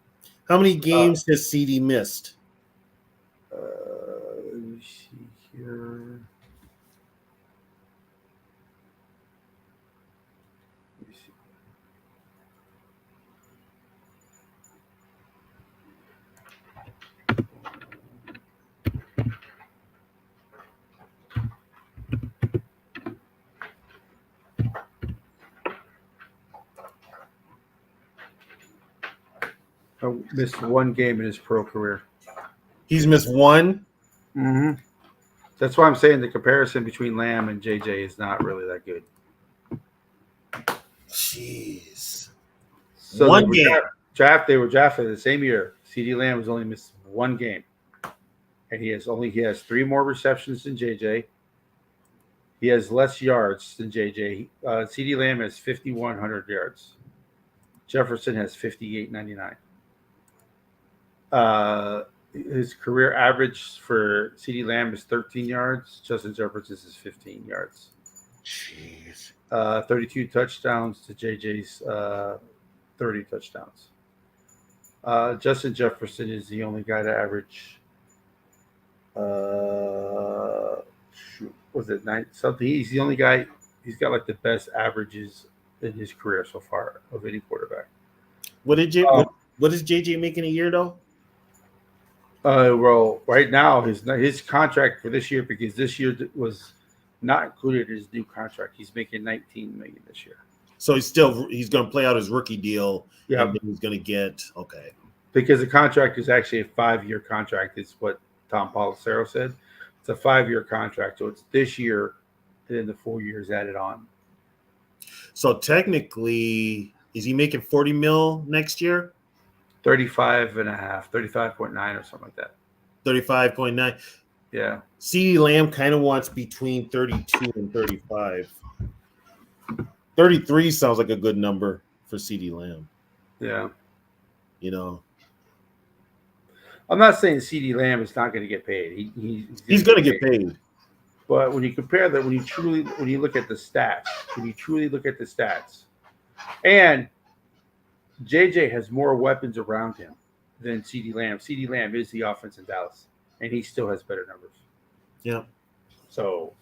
How many Uh, games has CD missed? Let me see here. Let me see. Missed one game in his pro career. He's missed one. Mm-hmm. That's why I'm saying the comparison between Lamb and JJ is not really that good. Jeez. So One game. they were drafted the same year. CeeDee Lamb has only missed one game, and he has 3 more receptions than JJ. He has less yards than JJ. CeeDee Lamb has 5,100 yards. Jefferson has 5,899. His career average for CeeDee Lamb is 13 yards. Justin Jefferson's is 15 yards. Jeez. 32 touchdowns to JJ's 30 touchdowns. Justin Jefferson is the only guy to average. Was it 9 something? He's the only guy. He's got like the best averages in his career so far of any quarterback. What did what is JJ making a year though? Well, right now his contract for this year, because this year was not included in his new contract. He's making 19 million this year. So he's going to play out his rookie deal. Yeah, and then he's going to get because the contract is actually a 5-year contract. Is what Tom Pelissero said. It's a 5-year contract, so it's this year, and then the 4 years added on. So technically, is he making 40 mil next year? 35.5, 35.9 or something like that. 35.9. Yeah. CeeDee Lamb kind of wants between 32 and 35. 33 sounds like a good number for CeeDee Lamb. Yeah. You know. I'm not saying CeeDee Lamb is not going to get paid. He's going to get paid. But when you compare that, when you look at the stats, and JJ has more weapons around him than CeeDee Lamb. CeeDee Lamb is the offense in Dallas, and he still has better numbers. Yeah. So.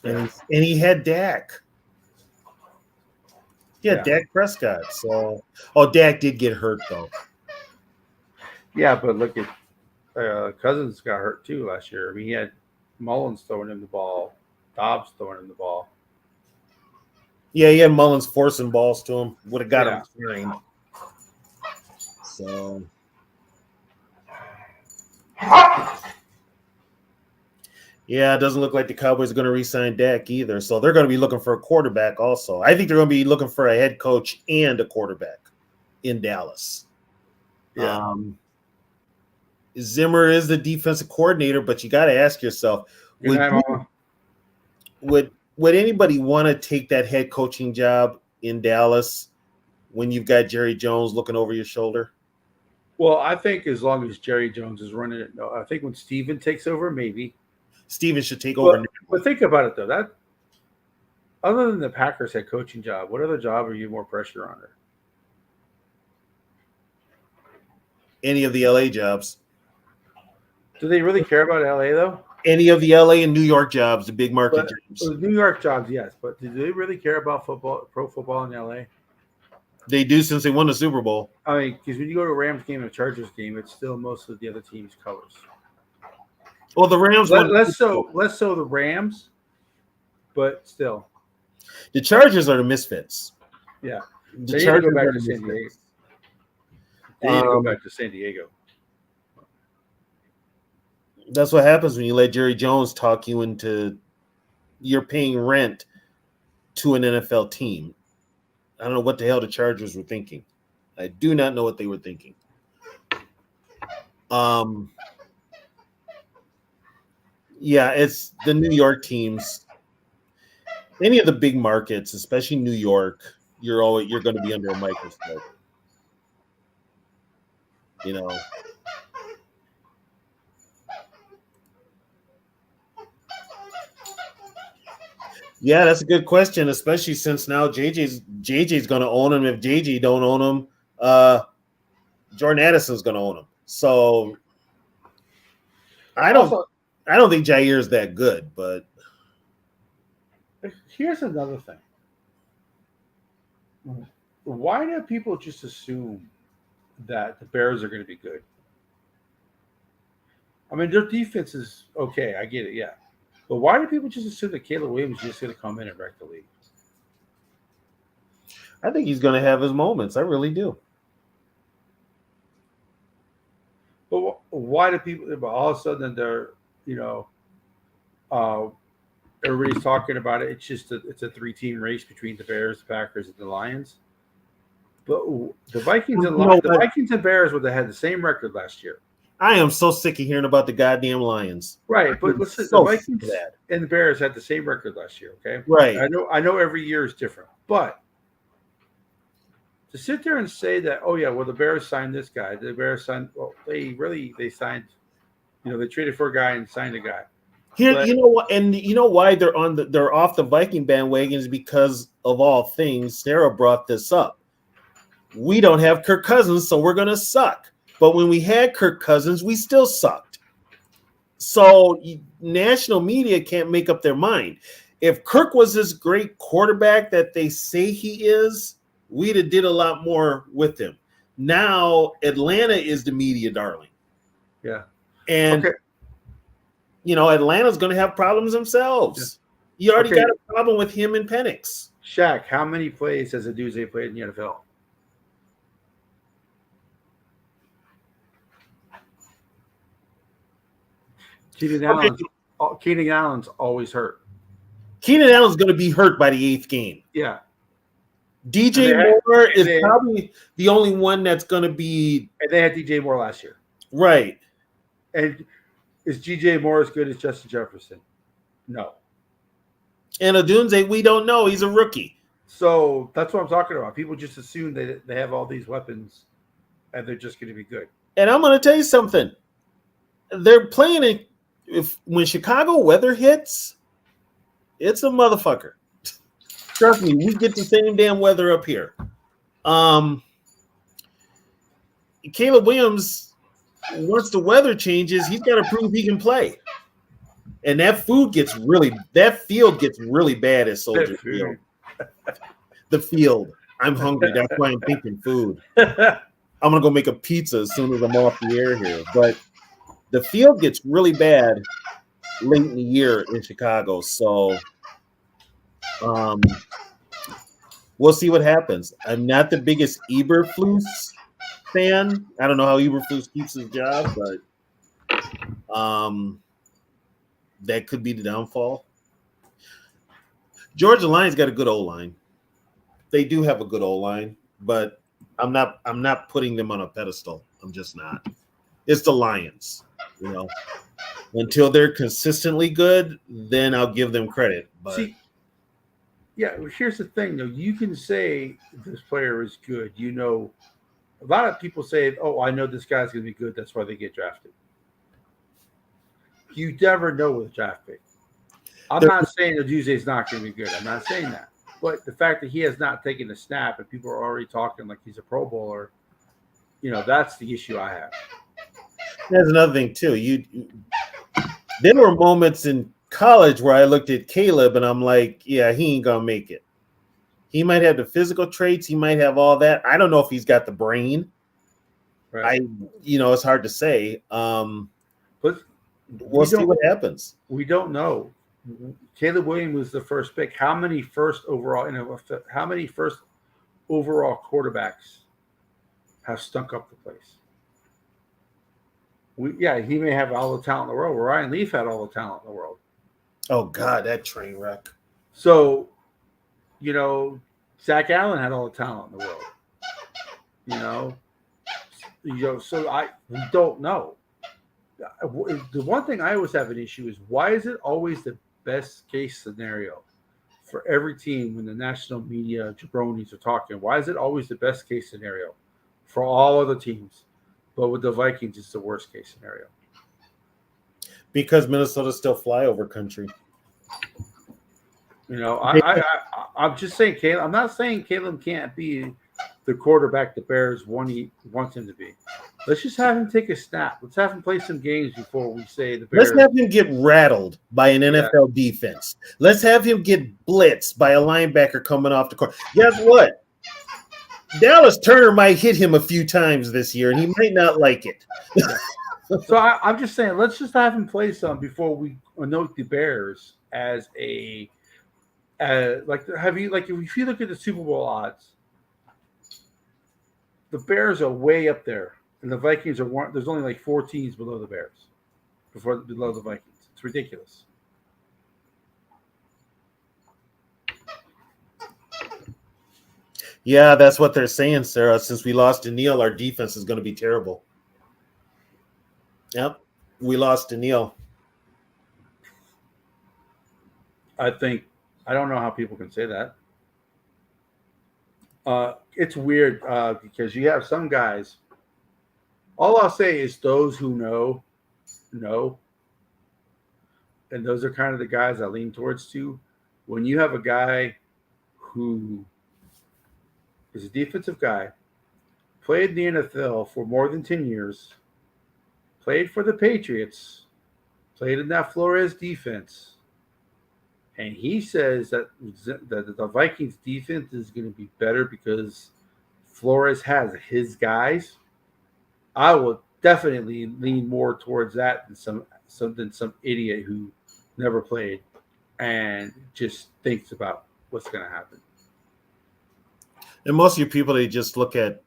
And he had Dak. Yeah, Dak Prescott. So, Dak did get hurt though. Yeah, but look at Cousins got hurt too last year. I mean, he had Mullins throwing him the ball, Dobbs throwing him the ball. Yeah, he had Mullins forcing balls to him. Would have got him trained. So. Yeah, it doesn't look like the Cowboys are going to re-sign Dak either. So they're going to be looking for a quarterback also. I think they're going to be looking for a head coach and a quarterback in Dallas. Yeah. Zimmer is the defensive coordinator, but you got to ask yourself, would anybody want to take that head coaching job in Dallas when you've got Jerry Jones looking over your shoulder? Well, I think as long as Jerry Jones is running it, no. I think when Steven takes over, maybe. Steven should take over. But think about it, though. That other than the Packers head coaching job, what other job are you more pressure under? Any of the LA jobs. Do they really care about LA, though? Any of the LA and New York jobs, the big market jobs. New York jobs, yes. But do they really care about football, pro football in LA? They do, since they won the Super Bowl. I mean, because when you go to a Rams game and a Chargers game, it's still most of the other team's colors. Well, the Rams less so the Rams, but still. The Chargers are the misfits. Yeah. The Chargers go back are to the San Diego. misfits. They need to go back to San Diego. That's what happens when you let Jerry Jones talk you into you're paying rent to an NFL team. I don't know what the hell the Chargers were thinking. I do not know what they were thinking. Yeah, it's the New York teams. Any of the big markets, especially New York, you're going to be under a microscope. You know. Yeah, that's a good question, especially since now JJ's going to own him. If JJ don't own him, Jordan Addison's going to own him. So I don't Also, I don't think Jair's that good, but here's another thing. Why do people just assume that the Bears are going to be good? I mean, their defense is okay. I get it, yeah. But why do people just assume that Caleb Williams is just going to come in and wreck the league? I think he's going to have his moments. I really do. But why do people? But all of a sudden, they're you know, uh, everybody's talking about it. It's just it's a 3-team race between the Bears, the Packers, and the Lions. But the Vikings and the Vikings and Bears would have had the same record last year. I am so sick of hearing about the goddamn Lions. Right, but listen, the Vikings and the Bears had the same record last year. Okay, right. I know every year is different, but to sit there and say that, oh yeah, well the Bears signed this guy, the Bears signed, well they signed, they traded for a guy and signed a guy. Here, but, you know what, and you know why they're off the Viking bandwagon is because of all things. Sarah brought this up. We don't have Kirk Cousins, so we're gonna suck. But when we had Kirk Cousins, we still sucked. So national media can't make up their mind. If Kirk was this great quarterback that they say he is, we'd have did a lot more with him. Now Atlanta is the media darling. Yeah. And Atlanta's going to have problems themselves. Yeah. You already got a problem with him and Penix. Shaq, how many plays has Aduze played in the NFL? Keenan Allen's always hurt. Keenan Allen's going to be hurt by the 8th game. Yeah. DJ Moore is probably the only one that's going to be. And they had DJ Moore last year. Right. And is DJ Moore as good as Justin Jefferson? No. And Odunze, we don't know. He's a rookie. So that's what I'm talking about. People just assume that they have all these weapons and they're just going to be good. And I'm going to tell you something. They're playing it. When Chicago weather hits, it's a motherfucker. Trust me, we get the same damn weather up here. Caleb Williams, once the weather changes, he's got to prove he can play. And that field gets really bad at Soldier Field. The field. I'm hungry. That's why I'm thinking food. I'm gonna go make a pizza as soon as I'm off the air here. But the field gets really bad late in the year in Chicago. So we'll see what happens. I'm not the biggest Eberflus fan. I don't know how Eberflus keeps his job, but that could be the downfall. Georgia Lions got a good O-line. They do have a good O-line, but I'm not putting them on a pedestal. I'm just not. It's the Lions, Until they're consistently good, then I'll give them credit. But see, yeah, here's the thing, though. You can say this player is good. A lot of people say, "Oh, I know this guy's going to be good. That's why they get drafted." You never know with a draft pick. I'm not saying that Aduze is not going to be good. I'm not saying that. But the fact that he has not taken a snap and people are already talking like he's a Pro Bowler, that's the issue I have. There's another thing, too. There were moments in college where I looked at Caleb and I'm like, yeah, he ain't going to make it. He might have the physical traits. He might have all that. I don't know if he's got the brain. Right. It's hard to say. But we'll see what happens. We don't know. Caleb Williams was the first pick. How many first overall quarterbacks have stunk up the place? He may have all the talent in the world. Ryan Leaf had all the talent in the world. Oh God, that train wreck. So, Zach Allen had all the talent in the world. So we don't know. The one thing I always have an issue is, why is it always the best case scenario for every team when the national media jabronis are talking? Why is it always the best case scenario for all other teams? but with the Vikings, it's the worst case scenario. Because Minnesota's still flyover country. You know, I'm just saying, Caleb. I'm not saying Caleb can't be the quarterback the Bears wants him to be. Let's just have him take a snap. Let's have him play some games before we say the Bears. Let's have him get rattled by an NFL defense. Let's have him get blitzed by a linebacker coming off the court. Guess what? Dallas Turner might hit him a few times this year, and he might not like it. So I'm just saying, let's just have him play some before we anoint the Bears as a if you look at the Super Bowl odds, the Bears are way up there, and the Vikings are one. There's only like 4 teams below the Bears, below the Vikings. It's ridiculous. Yeah, that's what they're saying, Sarah. Since we lost Daniil, our defense is going to be terrible. Yep, we lost Daniil. I don't know how people can say that. It's weird because you have some guys. All I'll say is those who know, and those are kind of the guys I lean towards too. When you have a guy who is a defensive guy, played in the NFL for more than 10 years, played for the Patriots, played in that Flores defense, and he says that the Vikings defense is going to be better because Flores has his guys, I will definitely lean more towards that than some idiot who never played and just thinks about what's going to happen. And most of you people, they just look at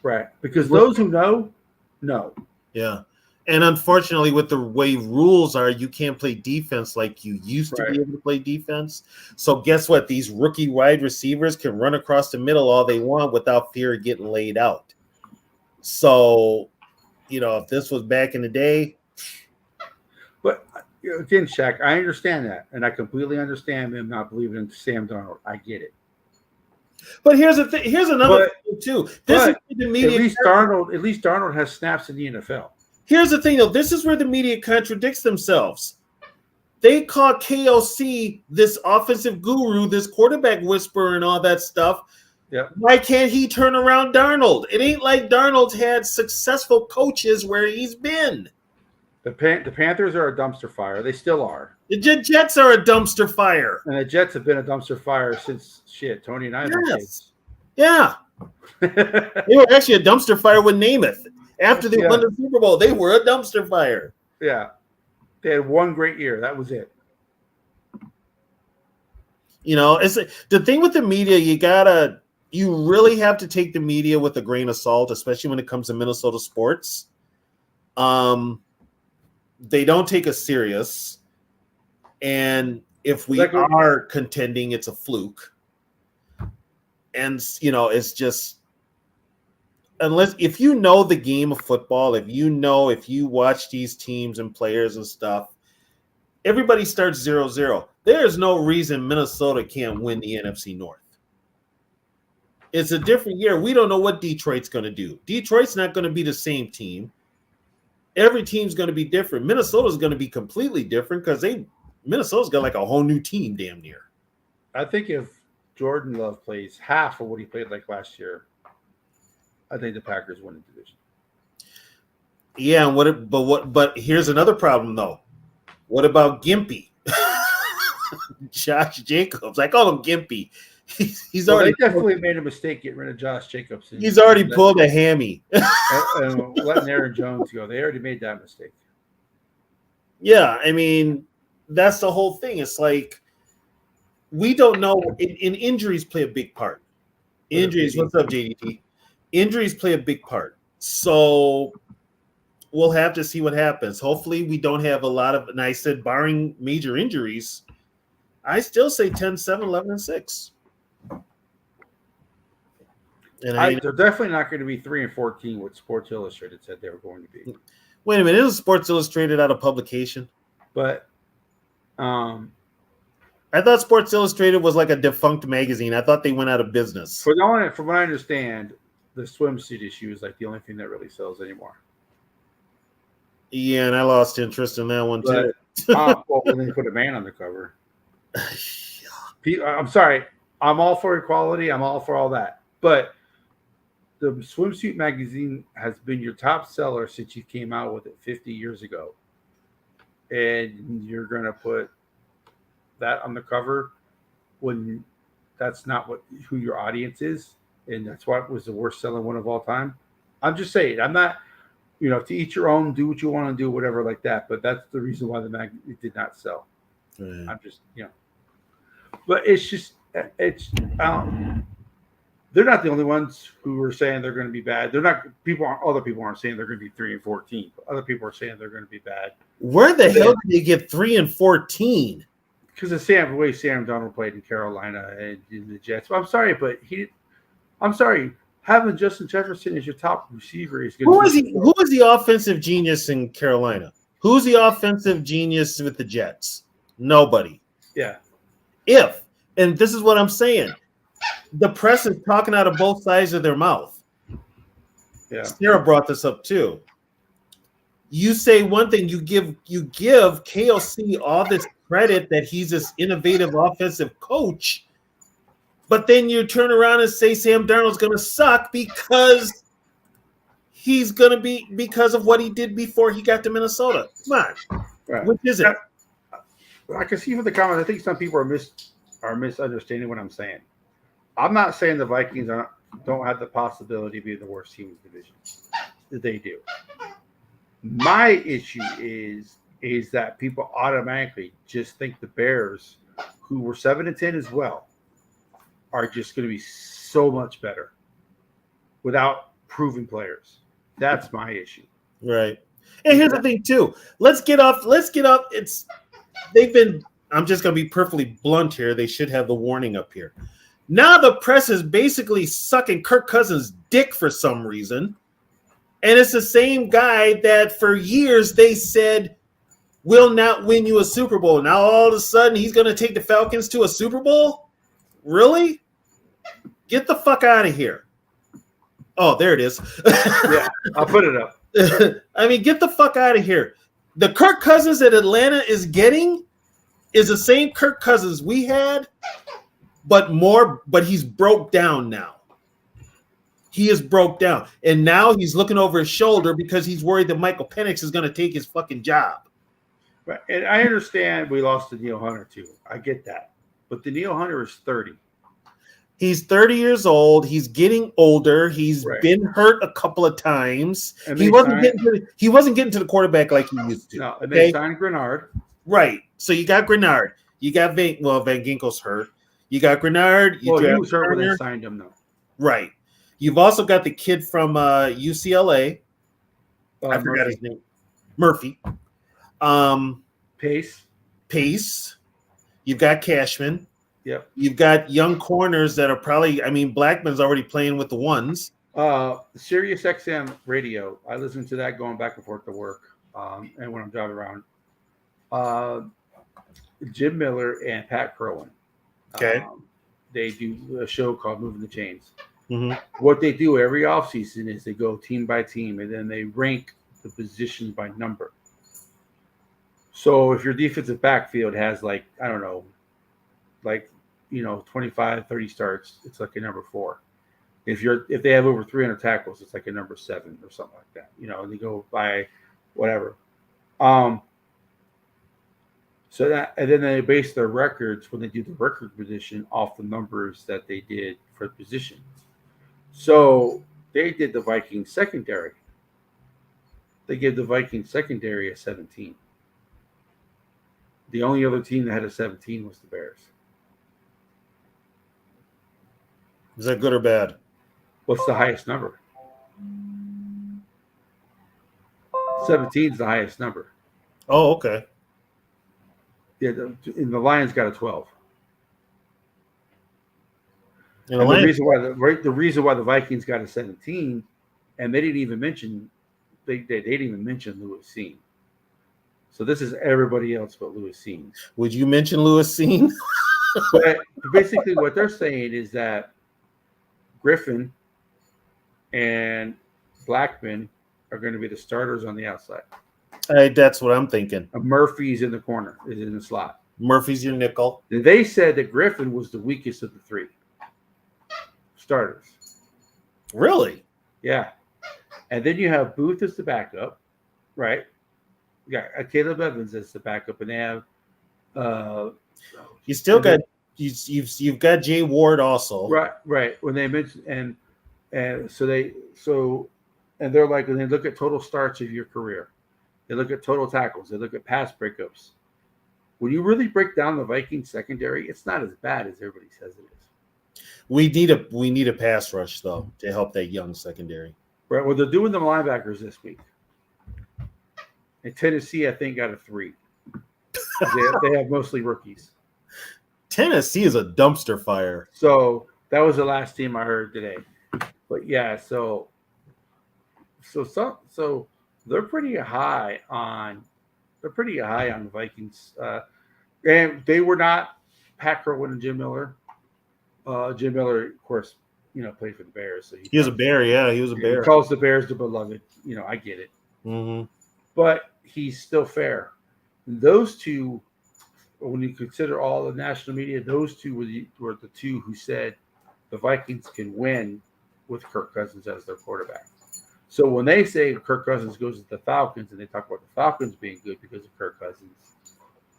right, because those who know. Yeah. And unfortunately, with the way rules are, you can't play defense like you used to be able to play defense. So guess what? These rookie wide receivers can run across the middle all they want without fear of getting laid out. So, if this was back in the day. But again, Shaq, I understand that. And I completely understand him not believing in Sam Darnold. I get it. But here's the thing. Here's another thing, too. This is the media. At least Darnold has snaps in the NFL. Here's the thing, though. This is where the media contradicts themselves. They call KOC this offensive guru, this quarterback whisperer, and all that stuff. Yeah. Why can't he turn around Darnold? It ain't like Darnold's had successful coaches where he's been. The Panthers are a dumpster fire. They still are. The Jets are a dumpster fire. And the Jets have been a dumpster fire since Tony and I were kids. Yeah. They were actually a dumpster fire with Namath. After they won the Super Bowl, they were a dumpster fire. Yeah. They had one great year. That was it. It's the thing with the media, you really have to take the media with a grain of salt, especially when it comes to Minnesota sports. They don't take us serious. And if we are contending, it's a fluke. And, it's just, if you know the game of football, if you watch these teams and players and stuff, everybody starts 0-0. There's no reason Minnesota can't win the NFC North. It's a different year. We don't know what Detroit's going to do. Detroit's not going to be the same team. Every team's going to be different. Minnesota's going to be completely different because Minnesota's got like a whole new team damn near. I think if Jordan Love plays half of what he played like last year, I think the Packers win the division. Yeah, but here's another problem though. What about Gimpy? Josh Jacobs. I call him Gimpy. He's already they definitely made a mistake getting rid of Josh Jacobs. He's already pulled a hammy. and letting Aaron Jones go. They already made that mistake. Yeah, I mean, that's the whole thing. It's like we don't know. And injuries play a big part. Injuries. What's up, JDT? Injuries play a big part. So we'll have to see what happens. Hopefully we don't have a lot of, and I said barring major injuries, I still say 10-7, 11-6. And they're definitely not going to be 3-14 what Sports Illustrated said they were going to be. Wait a minute, isn't Sports Illustrated out of publication? But I thought Sports Illustrated was like a defunct magazine. I thought they went out of business. From what I understand, the swimsuit issue is like the only thing that really sells anymore. Yeah, and I lost interest in that one But too. well, when they put a man on the cover, I'm sorry. I'm all for equality. I'm all for all that. But the swimsuit magazine has been your top seller since you came out with it 50 years ago, and you're going to put that on the cover when that's not what who your audience is, and that's why it was the worst selling one of all time. I'm just saying. I'm not. To each your own. Do what you want to do, whatever like that. But that's the reason why the mag it did not sell. Right. I'm just but it's just it's um, they're not the only ones who are saying they're going to be bad. They're not people. Other people aren't saying they're going to be 3-14. But other people are saying they're going to be bad. Where the hell did they get 3-14? Because of the way Sam Donald played in Carolina and in the Jets. But I'm sorry, but I'm sorry. Having Justin Jefferson as your top receiver is going Who is he? Who is the offensive genius in Carolina? Who's the offensive genius with the Jets? Nobody. Yeah. And this is what I'm saying, the press is talking out of both sides of their mouth. Yeah. Sarah brought this up too. You say one thing, you give KLC all this credit that he's this innovative offensive coach, but then you turn around and say Sam Darnold's going to suck because he's going to be because of what he did before he got to Minnesota. Come on, Right. Which is it? I can see from the comments. I think some people are misunderstanding what I'm saying. I'm not saying the Vikings don't have the possibility of being the worst team in the division. They do. My issue is that people automatically just think the Bears, who were 7-10 as well, are just going to be so much better without proven players. That's my issue. Right. And here's the thing too. Let's get off. I'm just going to be perfectly blunt here. They should have the warning up here. Now the press is basically sucking Kirk Cousins' dick for some reason. And it's the same guy that for years they said will not win you a Super Bowl. Now all of a sudden he's going to take the Falcons to a Super Bowl? Really? Get the fuck out of here. Oh, there it is. Yeah, I'll put it up. I mean, get the fuck out of here. The Kirk Cousins that Atlanta is getting is the same Kirk Cousins we had, but he's broke down now. He is broke down. And now he's looking over his shoulder because he's worried that Michael Penix is going to take his fucking job. Right. And I understand we lost to Neil Hunter too. I get that. But the Neil Hunter is 30. He's 30 years old. He's getting older. He's been hurt a couple of times. He wasn't getting to the quarterback like he used to. No, and they signed Grenard. Right. So you got Grenard. You got Van Ginkel's hurt. You got Grenard. He was hurt when they signed him, though. Right. You've also got the kid from UCLA. I forgot his name. Murphy. Pace. You've got Cashman. Yep. You've got young corners that are probably, Blackman's already playing with the ones. Sirius XM radio. I listen to that going back and forth to work and when I'm driving around. Jim Miller and Pat Kerwin. Okay. They do a show called Moving the Chains. Mm-hmm. What they do every offseason is they go team by team and then they rank the positions by number. So if your defensive backfield has 25, 30 starts, it's like a number 4. If they have over 300 tackles, it's like a number 7 or something like that. And they go by whatever. So that, and then they base their records when they do the record position off the numbers that they did for the position. So they did the Vikings secondary. They gave the Vikings secondary a 17. The only other team that had a 17 was the Bears. Is that good or bad? What's the highest number? 17 is the highest number. Oh, okay. Yeah, and the Lions got a 12. And the reason why the Vikings got a 17, and they didn't even mention Lewis Cine. So this is everybody else but Lewis Cine. Would you mention Lewis Cine? But basically, what they're saying is that Griffin and Blackman are going to be the starters on the outside. That's what I'm thinking. Murphy's in the corner, is in the slot. Murphy's your nickel. And they said that Griffin was the weakest of the three starters. Really? Yeah. And then you have Booth as the backup, right? Yeah, Caleb Evans as the backup, and they have you still got you've got Jay Ward also. Right. When they mentioned and so they're like, when they look at total starts of your career, they look at total tackles, they look at pass breakups. When you really break down the Vikings secondary, it's not as bad as everybody says it is. We need a pass rush though to help that young secondary. Right. Well, they're doing the linebackers this week. And Tennessee, I think, got a 3. They have mostly rookies. Tennessee is a dumpster fire. So that was the last team I heard today. But yeah, so they're pretty high on the Vikings. And they were not Pat Kerwin and Jim Miller. Jim Miller, of course, played for the Bears. So he was a Bear, yeah. He was a Bear. He calls the Bears the beloved. I get it. Mm-hmm. But he's still fair. And those two, when you consider all the national media, those two were the two who said the Vikings can win with Kirk Cousins as their quarterback. So when they say Kirk Cousins goes to the Falcons and they talk about the Falcons being good because of Kirk Cousins,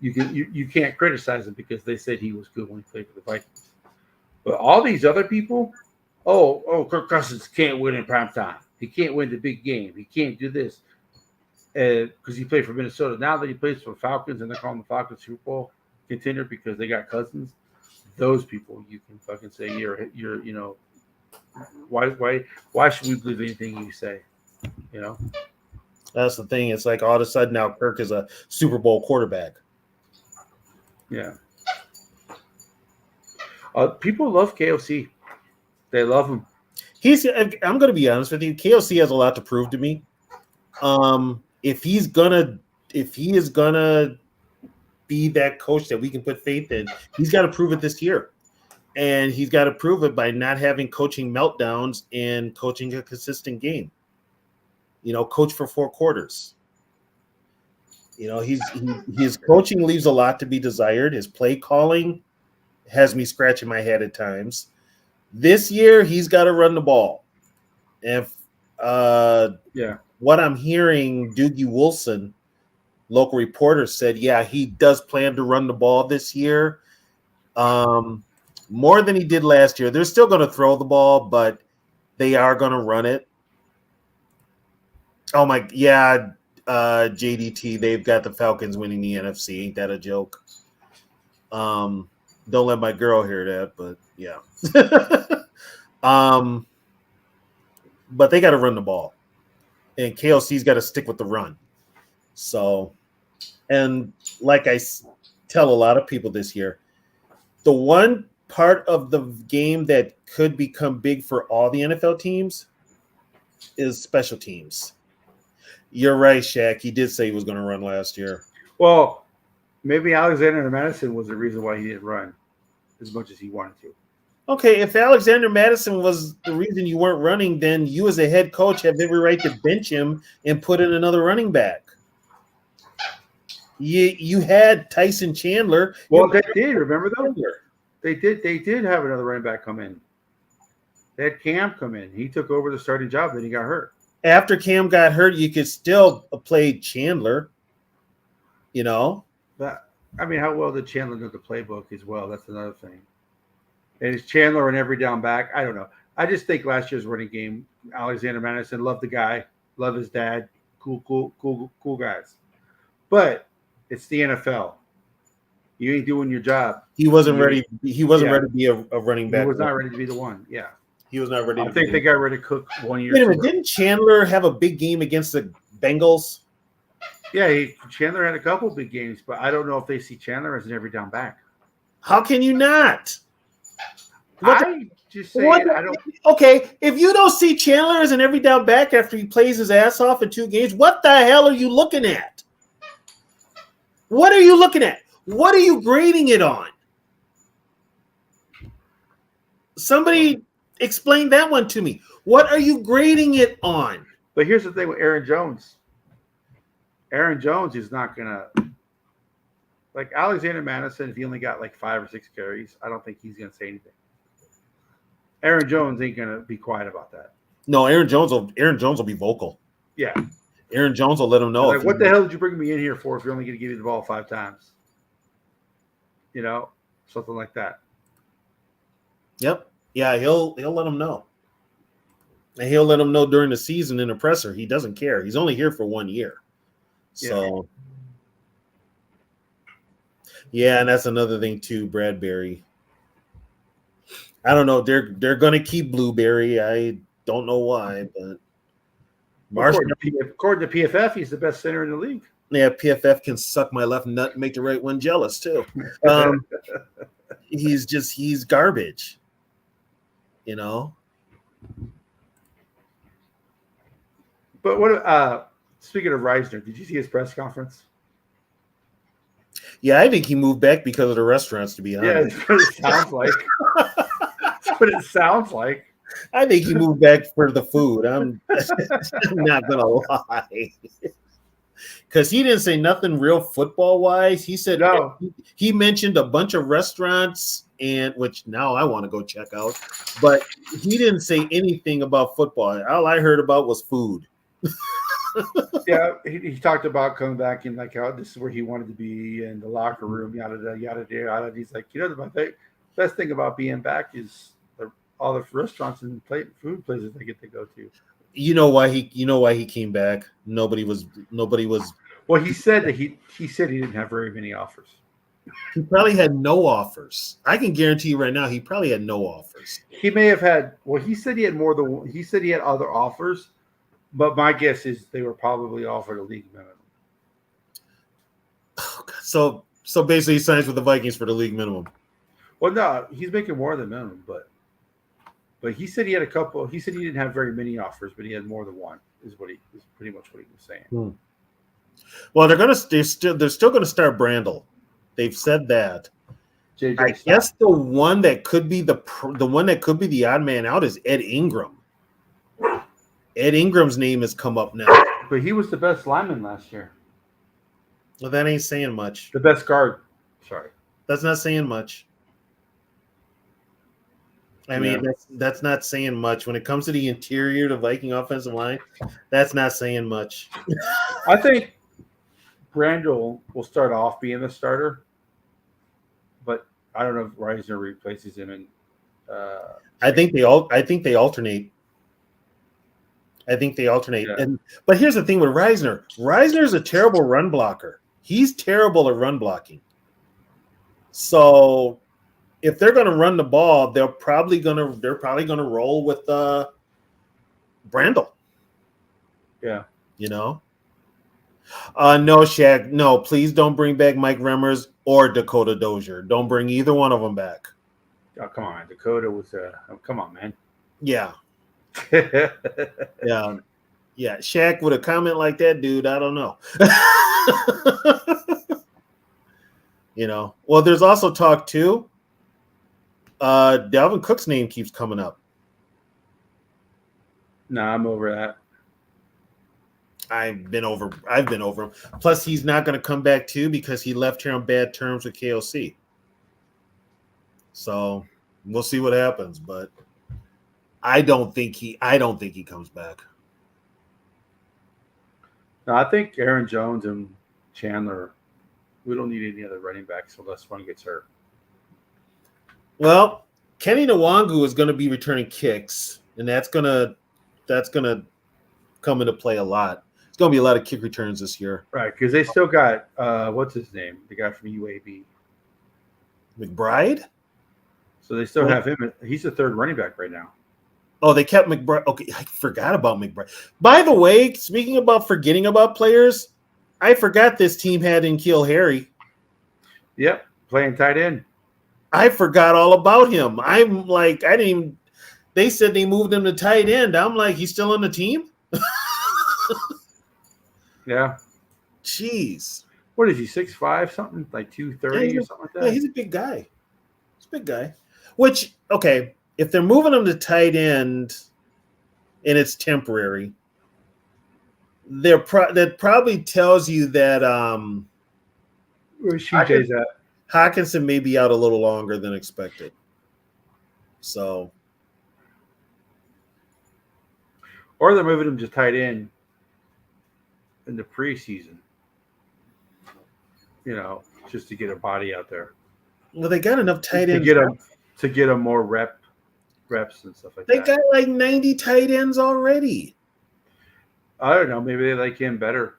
you can't criticize them because they said he was good when he played for the Vikings. But all these other people, Kirk Cousins can't win in prime time. He can't win the big game. He can't do this because he played for Minnesota. Now that he plays for Falcons and they're calling the Falcons Super Bowl contender because they got Cousins, those people you can fucking say you're why should we believe anything you say? That's the thing. It's like all of a sudden now Kirk is a Super Bowl quarterback. Yeah. People love KOC. They love him. I'm going to be honest with you. KOC has a lot to prove to me. If he is gonna be that coach that we can put faith in, he's got to prove it this year, and he's got to prove it by not having coaching meltdowns and coaching a consistent game. Coach for 4 quarters. His coaching leaves a lot to be desired. His play calling has me scratching my head at times. This year, he's got to run the ball. And what I'm hearing, Doogie Wilson, local reporter, said, he does plan to run the ball this year. More than he did last year. They're still going to throw the ball, but they are going to run it. Oh, my, yeah, JDT, they've got the Falcons winning the NFC. Ain't that a joke? Don't let my girl hear that, but yeah. But they got to run the ball. And KLC's got to stick with the run. So, and like I tell a lot of people this year, the one part of the game that could become big for all the NFL teams is special teams. You're right, Shaq. He did say he was going to run last year. Well, maybe Alexander Madison was the reason why he didn't run as much as he wanted to. Okay, if Alexander Madison was the reason you weren't running, then you as a head coach have every right to bench him and put in another running back. You had Tyson Chandler. Well, they did. Remember though? They did have another running back come in. They had Cam come in. He took over the starting job. Then he got hurt. After Cam got hurt, you could still play Chandler. But I mean, how well did Chandler know the playbook as well? That's another thing. And is Chandler an every down back? I don't know. I just think last year's running game, Alexander Madison, love the guy, love his dad, cool guys. But it's the NFL. You ain't doing your job. He wasn't ready. He wasn't ready to be a running back. He was not ready to be the one. Yeah. He was not ready. I think they got rid of Cook 1 year. Wait a minute, didn't Chandler have a big game against the Bengals? Yeah, Chandler had a couple big games, but I don't know if they see Chandler as an every down back. How can you not? Just saying. I don't. Okay, if you don't see Chandler as an every down back after he plays his ass off in 2 games, what the hell are you looking at? What are you looking at? What are you grading it on? Somebody Explain that one to me. What are you grading it on? But here's the thing with Aaron Jones. Aaron Jones is not gonna like Alexander Madison. If he only got like 5 or 6 carries, I don't think he's gonna say anything. Aaron Jones ain't gonna be quiet about that. No, Aaron Jones will be vocal. Yeah. Aaron Jones will let him know. Like, what the hell did you bring me in here for if you're only going to give me the ball 5 times? You know, something like that. Yep. Yeah, he'll let him know. And he'll let him know during the season in a presser. He doesn't care. He's only here for 1 year. So, yeah, and that's another thing too, Bradbury. I don't know. They're going to keep Blueberry. I don't know why, but according to PFF, he's the best center in the league. Yeah, PFF can suck my left nut and make the right one jealous too. He's garbage. You know. But what? Speaking of Reisner, did you see his press conference? Yeah, I think he moved back because of the restaurants. To be honest, yeah, that's what it sounds like. That's what it sounds like. I think he moved back for the food. I'm not gonna lie, because he didn't say nothing real football wise. He said no. He mentioned a bunch of restaurants, and which now I want to go check out, but he didn't say anything about football. All I heard about was food. Yeah, he talked about coming back and like how this is where he wanted to be in the locker room, yada yada yada yada. He's like, the best thing about being back is all the restaurants and food places I get to go to. You know why he came back? Nobody was. Well, he said that he said he didn't have very many offers. He probably had no offers. I can guarantee you right now, he probably had no offers. He may have had. Well, he said he had more than. He said he had other offers, but my guess is they were probably offered a league minimum. Oh, God. So basically, he signs with the Vikings for the league minimum. Well, no, he's making more than minimum, but he said he had a couple. He said he didn't have very many offers, but he had more than one. Is pretty much what he was saying. Well, they're still going to start Brandel. They've said that. I guess the one that could be the odd man out is Ed Ingram. Ed Ingram's name has come up now, but he was the best lineman last year. Well, that ain't saying much. The best guard. Sorry, that's not saying much. I mean, that's not saying much. When it comes to the interior, the Viking offensive line, that's not saying much. I think Brandel will start off being the starter, but I don't know if Reisner replaces him. And I think they alternate. Yeah. But here's the thing with Reisner. Reisner's a terrible run blocker. He's terrible at run blocking. So if they're going to run the ball, they're probably going to roll with Brandel. Yeah. You know? No, Shaq. No, please don't bring back Mike Remmers or Dakota Dozier. Don't bring either one of them back. Oh, come on. Dakota was come on, man. Yeah. Yeah. Yeah. Shaq with a comment like that, dude, I don't know. You know. Well, there's also talk too. Dalvin Cook's name keeps coming up. Nah, I'm over that. I've been over him. Plus, he's not going to come back too because he left here on bad terms with KOC. So we'll see what happens, but I don't think he comes back. No, I think Aaron Jones and Chandler. We don't need any other running backs unless one gets hurt. Well, Kenny Nwangu is going to be returning kicks, and that's gonna come into play a lot. It's going to be a lot of kick returns this year. Right, because they still got what's his name, the guy from UAB, McBride. So they still have him. He's the third running back right now. Oh, they kept McBride. Okay, I forgot about McBride. By the way, speaking about forgetting about players, I forgot this team had N'Keal Harry. Yep, playing tight end. I forgot all about him. I'm like, I didn't even. They said they moved him to tight end. I'm like, he's still on the team? Yeah. Jeez. What is he, 6'5", something? Like 230 or something like that? Yeah, he's a big guy. He's a big guy. Which, okay, if they're moving him to tight end and it's temporary, that probably tells you that Where's CJ's at? Hawkinson may be out a little longer than expected. So, Or they're moving him to tight end in the preseason. Just to get a body out there. well, they got enough tight To ends. get him more reps and stuff like They that. got like 90 tight ends already. I don't know. Maybe they like him better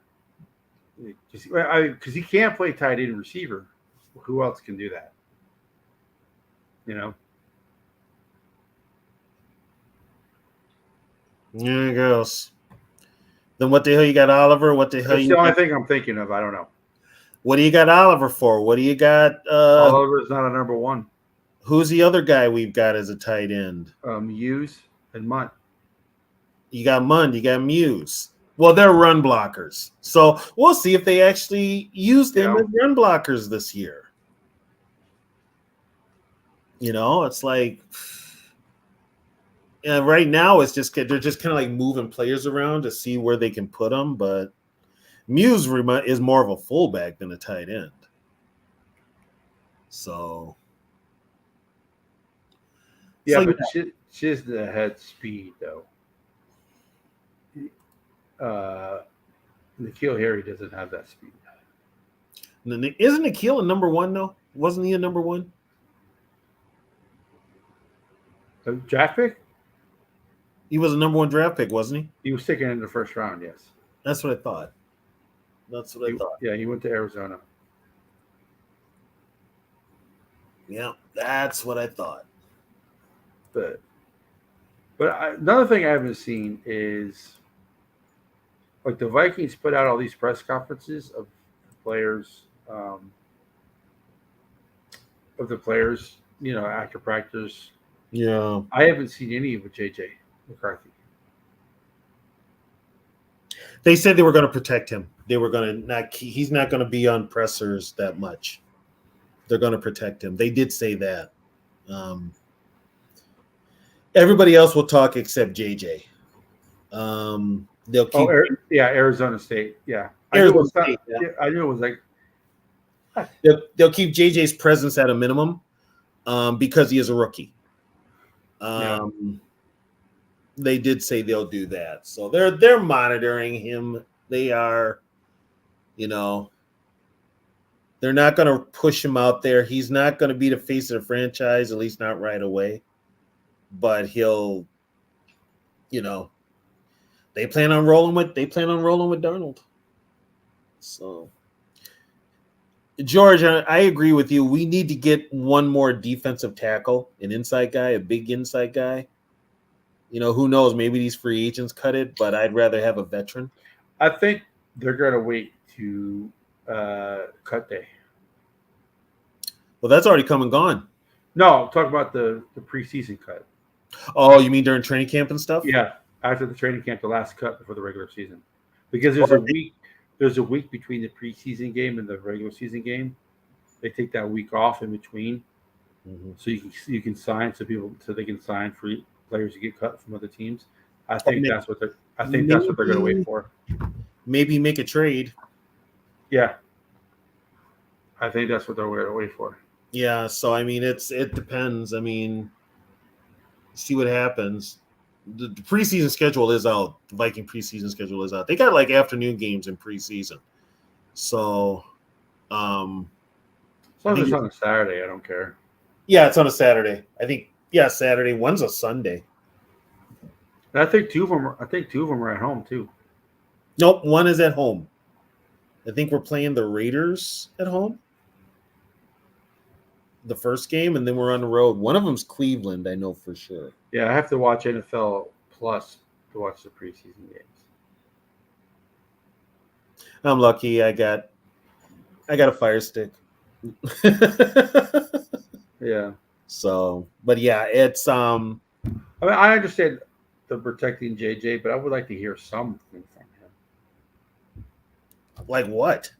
because he can't play tight end receiver. Who else can do that? There it goes. Then what the hell you got Oliver? What the hell That's you the only got? thing I'm thinking of. I don't know. What do you got Oliver for? What do you got? Oliver's not a number one. Who's the other guy we've got as a tight end? Hughes and Munt. You got Mund, you got Muse. Well, they're run blockers. So we'll see if they actually use them as run blockers this year. It's like right now they're just kind of like moving players around to see where they can put them, but Muse is more of a fullback than a tight end. So yeah, but she's the head speed though. N'Keal Harry doesn't have that speed. Isn't N'Keal a number one though? Wasn't he a number one? A draft pick? He was a number one draft pick, wasn't he? He was taken in the first round. Yes. That's what I thought. Yeah, he went to Arizona. Yeah, that's what I thought. But another thing I haven't seen is like the Vikings put out all these press conferences of players, after practice. Yeah, I haven't seen any with JJ McCarthy. They said they were going to protect him. They were going to not. He's not going to be on pressers that much. They're going to protect him. They did say that. Everybody else will talk except JJ. They'll keep. Arizona State. Yeah, Arizona State. Yeah. I knew it was like. They'll keep JJ's presence at a minimum because he is a rookie. They did say they'll do that, so they're monitoring him. They are, they're not going to push him out there. He's not going to be the face of the franchise, at least not right away. But he'll, they plan on rolling with Darnold. So, George, I agree with you. We need to get one more defensive tackle, an inside guy, a big inside guy. Who knows? Maybe these free agents cut it, but I'd rather have a veteran. I think they're going to wait to cut day. Well, that's already come and gone. No, talk about the preseason cut. Oh, you mean during training camp and stuff? Yeah, after the training camp, the last cut before the regular season, because there's a week. There's a week between the preseason game and the regular season game. They take that week off in between, so you can sign so they can sign free players to get cut from other teams. I think that's what they're going to wait for. Maybe make a trade. Yeah, I think that's what they're going to wait for. Yeah, so I mean, it depends. I mean, see what happens. The preseason schedule is out. The Viking preseason schedule is out. They got like afternoon games in preseason. So, as long as it's on a Saturday, I don't care. Yeah, it's on a Saturday. I think Saturday. One's a Sunday. And I think two of them are at home too. Nope, one is at home. I think we're playing the Raiders at home. The first game, and then we're on the road. One of them's Cleveland, I know for sure. Yeah, I have to watch NFL Plus to watch the preseason games. I'm lucky. I got a Fire Stick. Yeah. So, but yeah, it's I mean, I understand the protecting JJ, but I would like to hear something from him. Like what?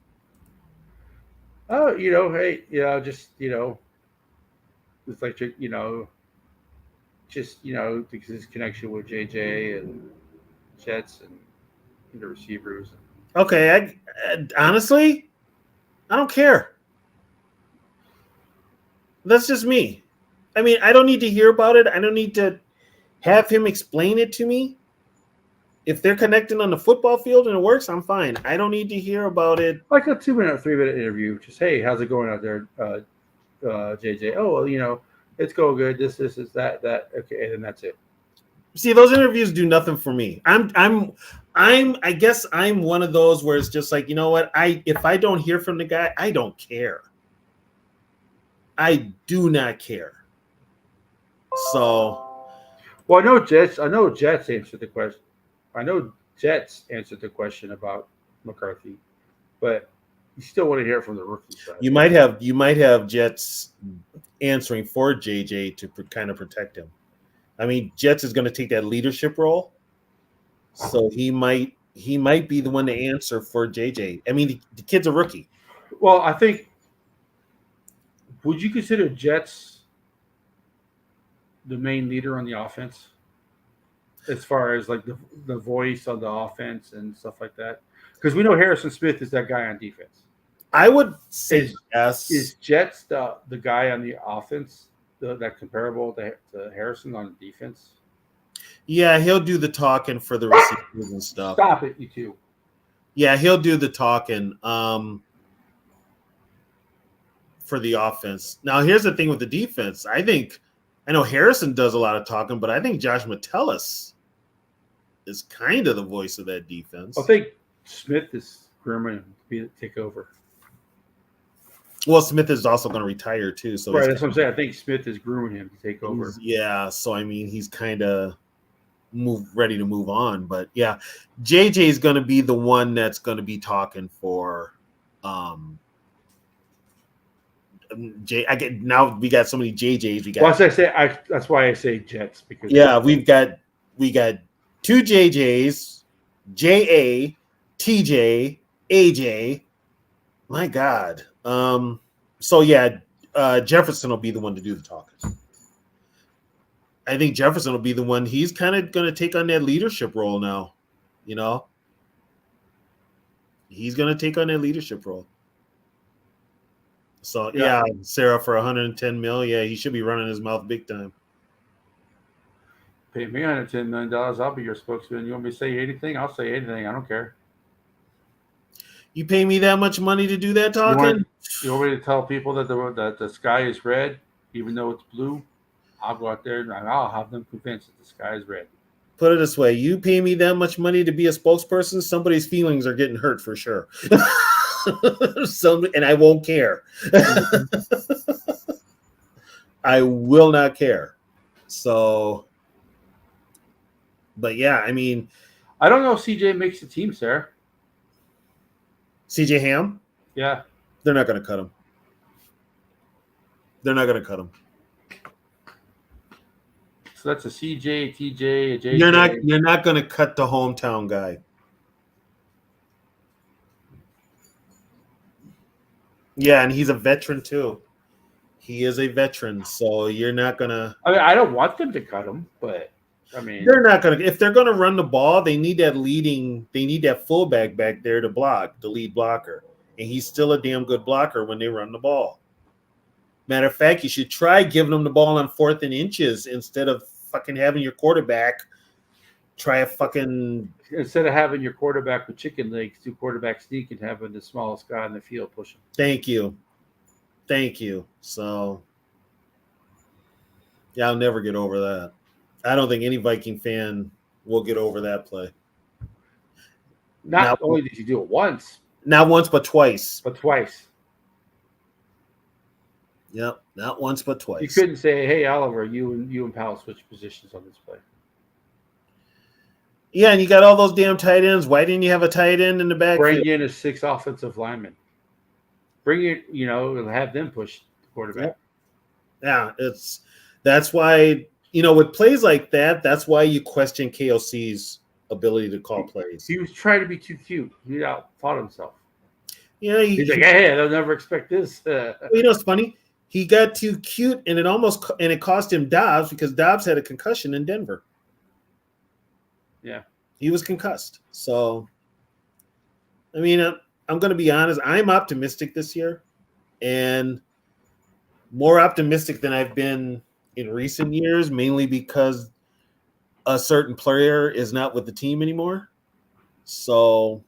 Oh, hey, just it's like just because his connection with JJ and Jets and the receivers. Okay, honestly, I don't care. That's just me. I mean, I don't need to hear about it. I don't need to have him explain it to me. If they're connecting on the football field and it works, I'm fine. I don't need to hear about it. Like a 2 minute, 3 minute interview. Just, hey, how's it going out there, JJ? Oh, well, it's going good. This, is that. Okay, and then that's it. See, those interviews do nothing for me. I guess I'm one of those where it's just like, you know what? If I don't hear from the guy, I don't care. I do not care. So, well, I know Jets answered the question. I know Jets answered the question about McCarthy, but you still want to hear from the rookie side. you might have Jets answering for JJ to kind of protect him. I mean, Jets is going to take that leadership role, so he might be the one to answer for JJ. I mean, the kid's a rookie. Well, I think. Would you consider Jets the main leader on the offense, as far as like the voice on the offense and stuff like that? Because we know Harrison Smith is that guy on defense. I would say yes. Is Jets the guy on the offense that comparable to Harrison on the defense? Yeah, he'll do the talking for the receivers and stuff. Stop it, you two. Yeah, he'll do the talking for the offense. Now, here's the thing with the defense. I know Harrison does a lot of talking, but I think Josh Metellus is kind of the voice of that defense. I think Smith is grooming him to take over. Well, Smith is also going to retire too. So right, that's what I'm saying. I think Smith is grooming him to take over. Yeah, so I mean, he's kind of ready to move on. But yeah, JJ is going to be the one that's going to be talking for. Now we got so many JJs. That's why I say Jets, because we got 2 JJs, JA, TJ, AJ. My God. So yeah, Jefferson will be the one to do the talking. I think Jefferson will be the one. He's kind of going to take on that leadership role now. He's going to take on that leadership role. So yeah, Sarah, for $110 million, yeah, he should be running his mouth big time. Pay me $110 million, I'll be your spokesman. You want me to say anything? I'll say anything. I don't care. You pay me that much money to do that talking? You want me to tell people that the sky is red, even though it's blue? I'll go out there and I'll have them convinced that the sky is red. Put it this way: you pay me that much money to be a spokesperson, somebody's feelings are getting hurt for sure. And I won't care. I will not care. So, but yeah, I mean, I don't know if CJ makes the team, Sarah. CJ Ham? Yeah. They're not going to cut him. So that's a CJ, TJ, a JJ. You're not going to cut the hometown guy. Yeah, and he's a veteran too. He is a veteran, so you're not gonna. I mean, I don't want them to cut him, but I mean, they're not gonna. If they're gonna run the ball, they need that leading. They need that fullback back there to block, the lead blocker, and he's still a damn good blocker when they run the ball. Matter of fact, you should try giving them the ball on 4th and inches instead of fucking having your quarterback try a fucking. Instead of having your quarterback with chicken legs, do quarterback sneak and having the smallest guy in the field push him. Thank you. So, yeah, I'll never get over that. I don't think any Viking fan will get over that play. Not only did you do it once. Not once, but twice. But twice. Yep, not once, but twice. You couldn't say, "Hey, Oliver, you and Powell switch positions on this play." Yeah, and you got all those damn tight ends. Why didn't you have a tight end in the backfield? Bring in a 6 offensive linemen. Bring it, have them push the quarterback. Yeah, that's why, with plays like that, that's why you question KOC's ability to call plays. He was trying to be too cute. He outthought himself. Yeah, he's like, "Hey, they'll never expect this." It's funny. he got too cute, and it cost him Dobbs because Dobbs had a concussion in Denver. Yeah, he was concussed. So, I mean, I'm going to be honest. I'm optimistic this year, and more optimistic than I've been in recent years, mainly because a certain player is not with the team anymore. So,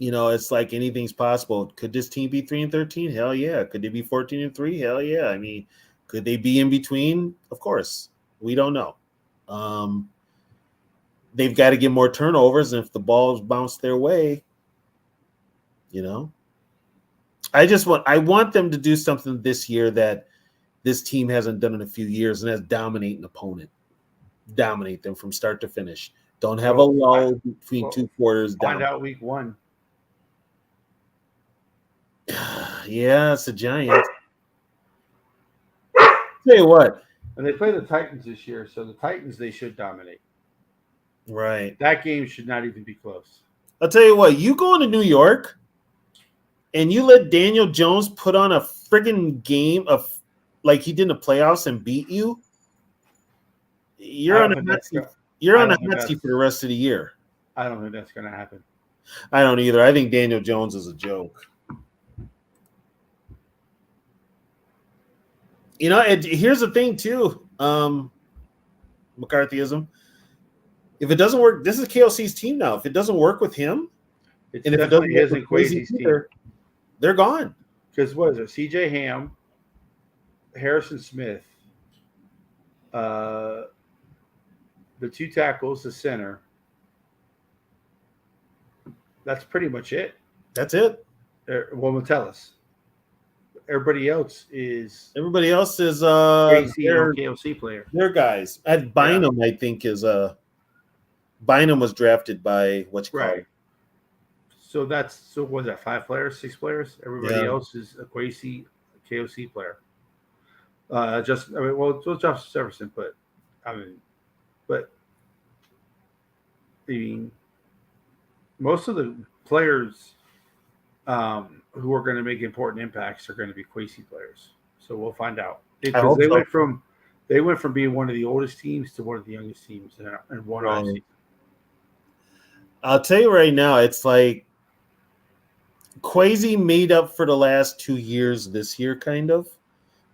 it's like anything's possible. Could this team be 3-13? Hell yeah. Could they be 14-3? Hell yeah. I mean, could they be in between? Of course. We don't know. They've got to get more turnovers, and if the balls bounce their way, I want them to do something this year that this team hasn't done in a few years, and that's dominate an opponent. Dominate them from start to finish. Don't have a lull between two quarters. Find out week 1. Yeah, it's the Giants. Tell you what. And they play the Titans this year, so the Titans, they should dominate. Right. That game should not even be close. I'll tell you what. You go into New York, and you let Daniel Jones put on a friggin' game of like he did in the playoffs and beat you. You're on a hot seat. You're on a hot seat for the rest of the year. I don't think that's going to happen. I don't either. I think Daniel Jones is a joke. And here's the thing too, McCarthyism. If it doesn't work, this is KLC's team now. If it doesn't work with him, and if it doesn't work with Kwesi's team, they're gone. Because what is it? C.J. Ham, Harrison Smith, the 2 tackles, the center. That's pretty much it. That's it. Well, Metellus. Everybody else is KLC player. They're guys. At Bynum, I think Bynum was drafted by right. So what is that? 5 players, 6 players? Everybody else is a KOC player. Justin Jefferson, but most of the players who are going to make important impacts are going to be Kwesi players. So we'll find out. Because they went from being one of the oldest teams to one of the youngest teams in one offseason. I'll tell you right now, it's like Kwesi made up for the last 2 years this year, kind of.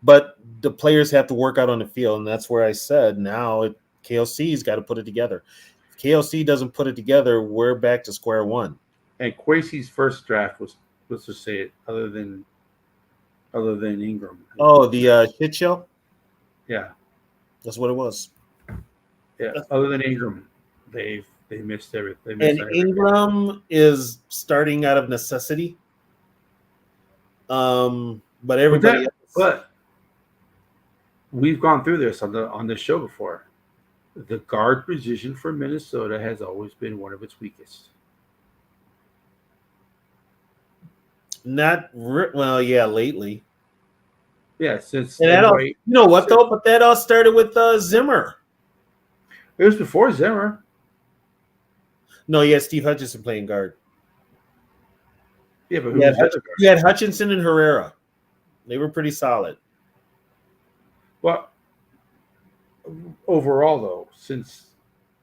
But the players have to work out on the field, and that's where I said now KLC's got to put it together. If KLC doesn't put it together, we're back to square one. And Kwesi's first draft was, let's just say it, other than Ingram. Oh, the shit show? Yeah. That's what it was. Yeah. Other than Ingram, they missed everything. Ingram is starting out of necessity. But everybody else. But we've gone through this on this show before. The guard position for Minnesota has always been one of its weakest. Lately. Yeah, since you know what though? But that all started with Zimmer. It was before Zimmer. No, you had Steve Hutchinson playing guard. Yeah, but you had Hutchinson and Herrera. They were pretty solid. Well, overall, though, since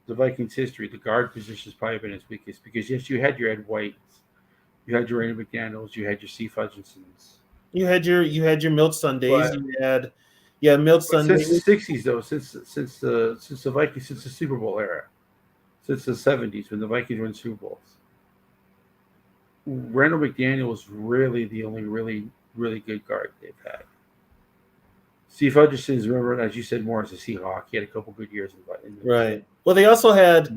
the Vikings' history, the guard position has probably been its weakest because, yes, you had your Ed Whites, you had your Randy McDaniels, you had your Steve Hutchinsons. You had your Milt Sundays. You had Milt Sundays. Since the 60s, though, since the Vikings, since the Super Bowl era, since the 70s when the Vikings won Super Bowls, Randall McDaniel was really the only really, really good guard they've had. Steve Hutchinson's, remember, as you said, more as a Seahawk. He had a couple good years in right. Well, they also had.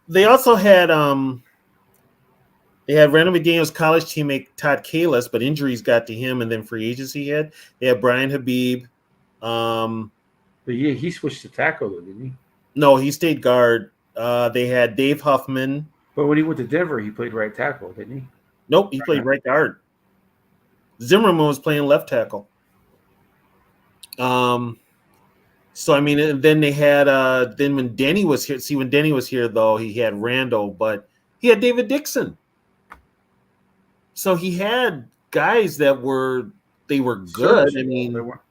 They also had. They had Randall McDaniel's college teammate Todd Kalis, but injuries got to him, and then free agency hit. They had Brian Habib. But yeah, he switched to tackle, though, didn't he? No, he stayed guard. They had Dave Huffman. But when he went to Denver, he played right tackle, didn't he? Nope, he played right guard. Zimmerman was playing left tackle. So I mean, and then they had then when Denny was here. See, when Denny was here, though, he had Randall, but he had David Dixon. So he had guys that were good. I Serviceable. They mean, weren't-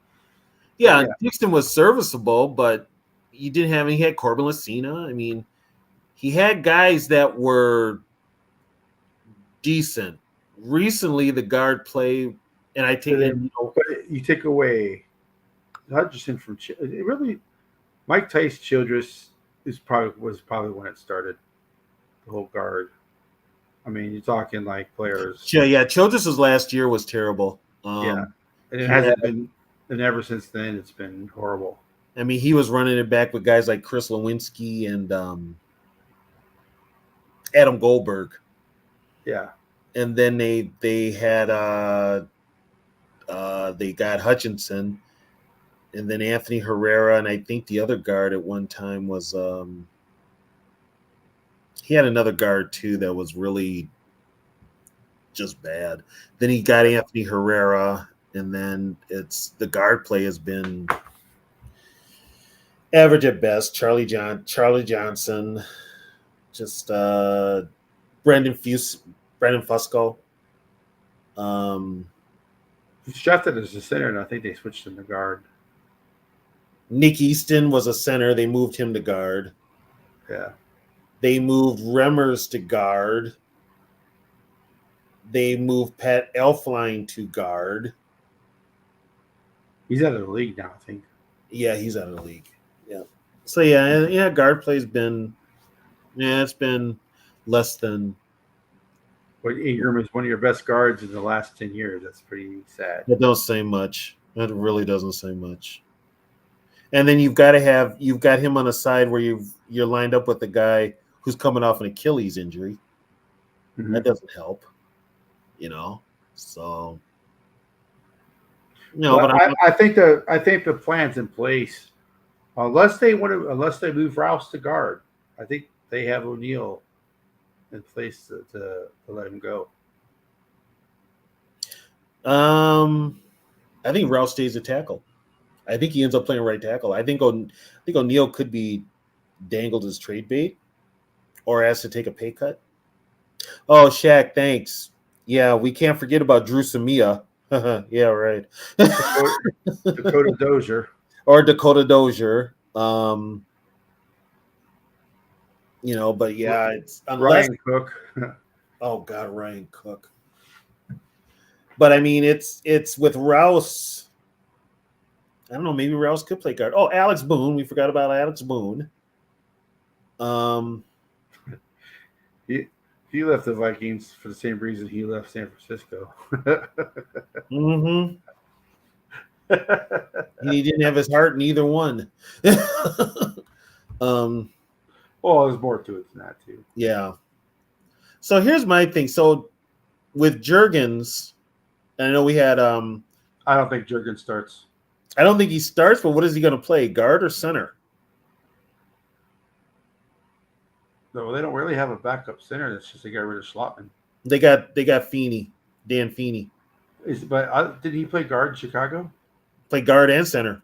yeah, yeah. Dixon was serviceable, but you didn't have any. He had Corbin Lucina. I mean, he had guys that were decent. Recently, the guard play, and I take And and, then, but you take away Hutchinson from it really. Mike Tice Childress was probably when it started. The whole guard. I mean, you're talking like players. yeah, Childress's last year was terrible. Yeah, and it He had, hasn't been. And ever since then, it's been horrible. I mean, he was running it back with guys like Chris Lewinsky and Adam Goldberg. Yeah, And then they had they got Hutchinson, and then Anthony Herrera, and I think the other guard at one time was he had another guard too that was really just bad. Then he got Anthony Herrera, and then it's the guard play has been average at best. Charlie Johnson, just Brendan Fusco. he's drafted as a center, and I think they switched him to guard. Nick Easton was a center. They moved him to guard. Yeah, They moved Remmers to guard. They moved Pat Elfline to guard. he's out of the league now. I think. Yeah, he's out of the league. Yeah. So yeah, guard play's been it's been less than. But Ingram is one of your best guards in the last 10 years. That's pretty sad. That don't say much. That really doesn't say much. And then you've got him on a side where you're lined up with a guy who's coming off an Achilles injury. Mhm. That doesn't help, So, But I think the plan's in place. Unless they move Rouse to guard, I think they have O'Neal in place to let him go. I think Rouse stays a tackle. I think he ends up playing right tackle. I think O'Neal could be dangled as trade bait or asked to take a pay cut. Oh, Shaq, thanks. Yeah, we can't forget about Drew Samia. Yeah, right. Dakota Dozier. Or Dakota Dozier. But yeah, it's unless Ryan Cook. oh God, Ryan Cook. But I mean, it's with Rouse. I don't know. Maybe Rouse could play guard. Oh, Alex Boone. We forgot about Alex Boone. He left the Vikings for the same reason he left San Francisco. Mm-hmm. He didn't have his heart in either one. Well, there's more to it than that too. Yeah. So here's my thing. So with Juergens, I know we had I don't think Juergens starts. I don't think he starts, but what is he going to play? Guard or center? No, they don't really have a backup center. That's just they got rid of Schlotman. They got Feeney, Dan Feeney. Did he play guard in Chicago? Play guard and center.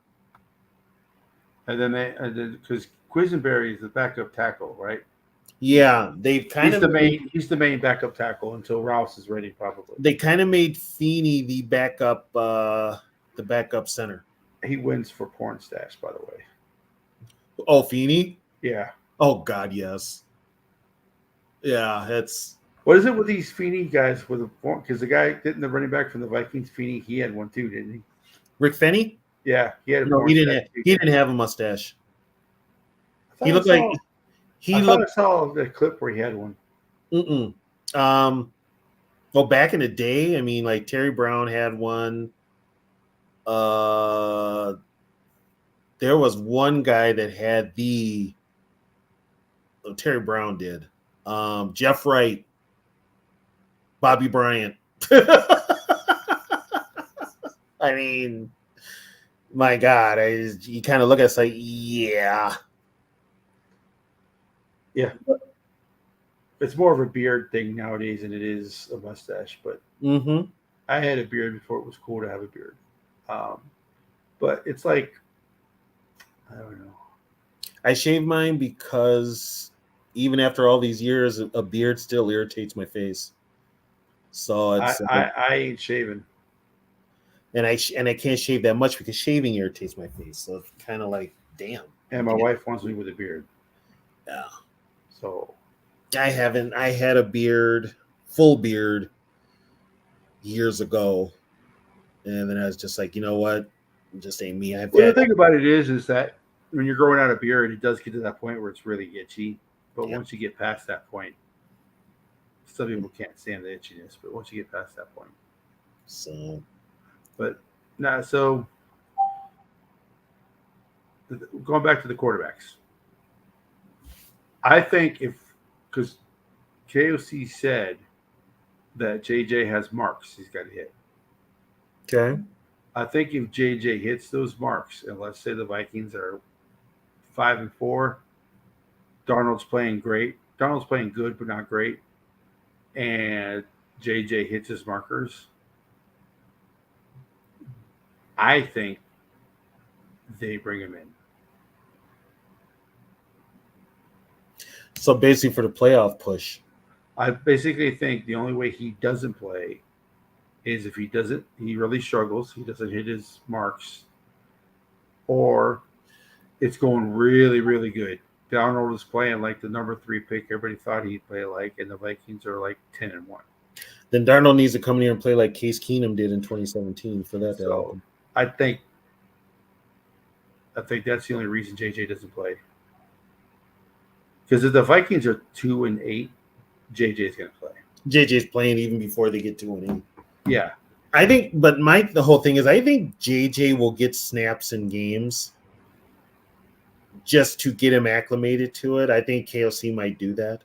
And then because Quisenberry is the backup tackle, right? Yeah, they've kind of he's the main backup tackle until Rouse is ready, probably. They kind of made Feeney the backup center. He wins for porn stash, by the way. Oh, Feeney? Yeah. Oh God, yes. Yeah, it's what is it with these Feeney guys with the porn? Because the guy didn't the running back from the Vikings, Feeney, he had one too, didn't he? Rick Fenny? Yeah, he had. No, he didn't have a mustache. He looked like I saw the clip where he had one. Well, back in the day, I mean, like Terry Brown had one. There was one guy that had Terry Brown did. Jeff Wright, Bobby Bryant. I mean, my God, you kind of look at it, like, yeah. Yeah. It's more of a beard thing nowadays than it is a mustache. But I had a beard before it was cool to have a beard. But it's like, I don't know. I shave mine because even after all these years, a beard still irritates my face. So it's I ain't shaving. and I can't shave that much because shaving irritates my face. So it's kind of like, damn. And my wife wants me with a beard. Yeah. So I haven't. I had a beard, full beard, years ago, and then I was just like, you know what, it just ain't me. I've well, the had thing about it is that when you're growing out a beard, it does get to that point where it's really itchy. But Yeah. once you get past that point, some people can't stand the itchiness. But once you get past that point, so but nah. So going back to the quarterbacks, I think if because KOC said that JJ has marks he's got to hit. okay. I think if JJ hits those marks, and let's say the Vikings are 5-4, Darnold's playing great. Darnold's playing good, but not great. And JJ hits his markers. I think they bring him in. So basically, for the playoff push, I basically think the only way he doesn't play is if he really struggles, he doesn't hit his marks, or it's going really, really good. Darnold is playing like the number 3 pick everybody thought he'd play like, and the Vikings are like 10-1. then Darnold needs to come in here and play like Case Keenum did in 2017 for that to So happen. I think that's the only reason JJ doesn't play. Because if the Vikings are 2-8, JJ's going to play. JJ's playing even before they get 2-8. Yeah, I think, but the whole thing is, I think JJ will get snaps in games just to get him acclimated to it. I think KOC might do that.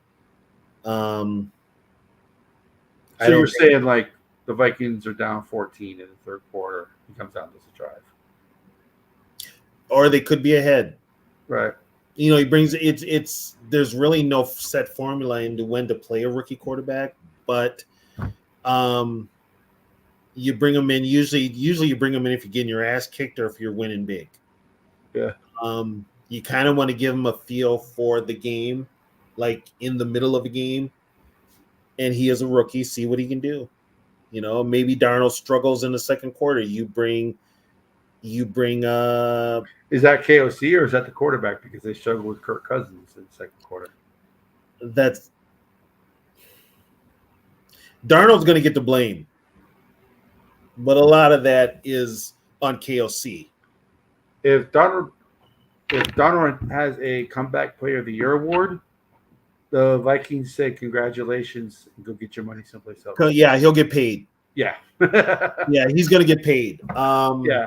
so you're saying like the Vikings are down 14 in the third quarter. He comes out and does a drive. Or they could be ahead. Right. You know, he brings it's there's really no set formula into when to play a rookie quarterback, but you bring them in usually you bring them in if you're getting your ass kicked or if you're winning big. Yeah. You kind of want to give him a feel for the game, like in the middle of a game, and he is a rookie, see what he can do. You know, maybe Darnold struggles in the second quarter. You bring Is that KOC or is that the quarterback because they struggled with Kirk Cousins in the second quarter? that's Darnold's going to get the blame, but a lot of that is on KOC. If Donald has a comeback player of the year award, the Vikings say congratulations and go get your money someplace else. Yeah, he'll get paid. Yeah. Yeah, he's going to get paid. Yeah.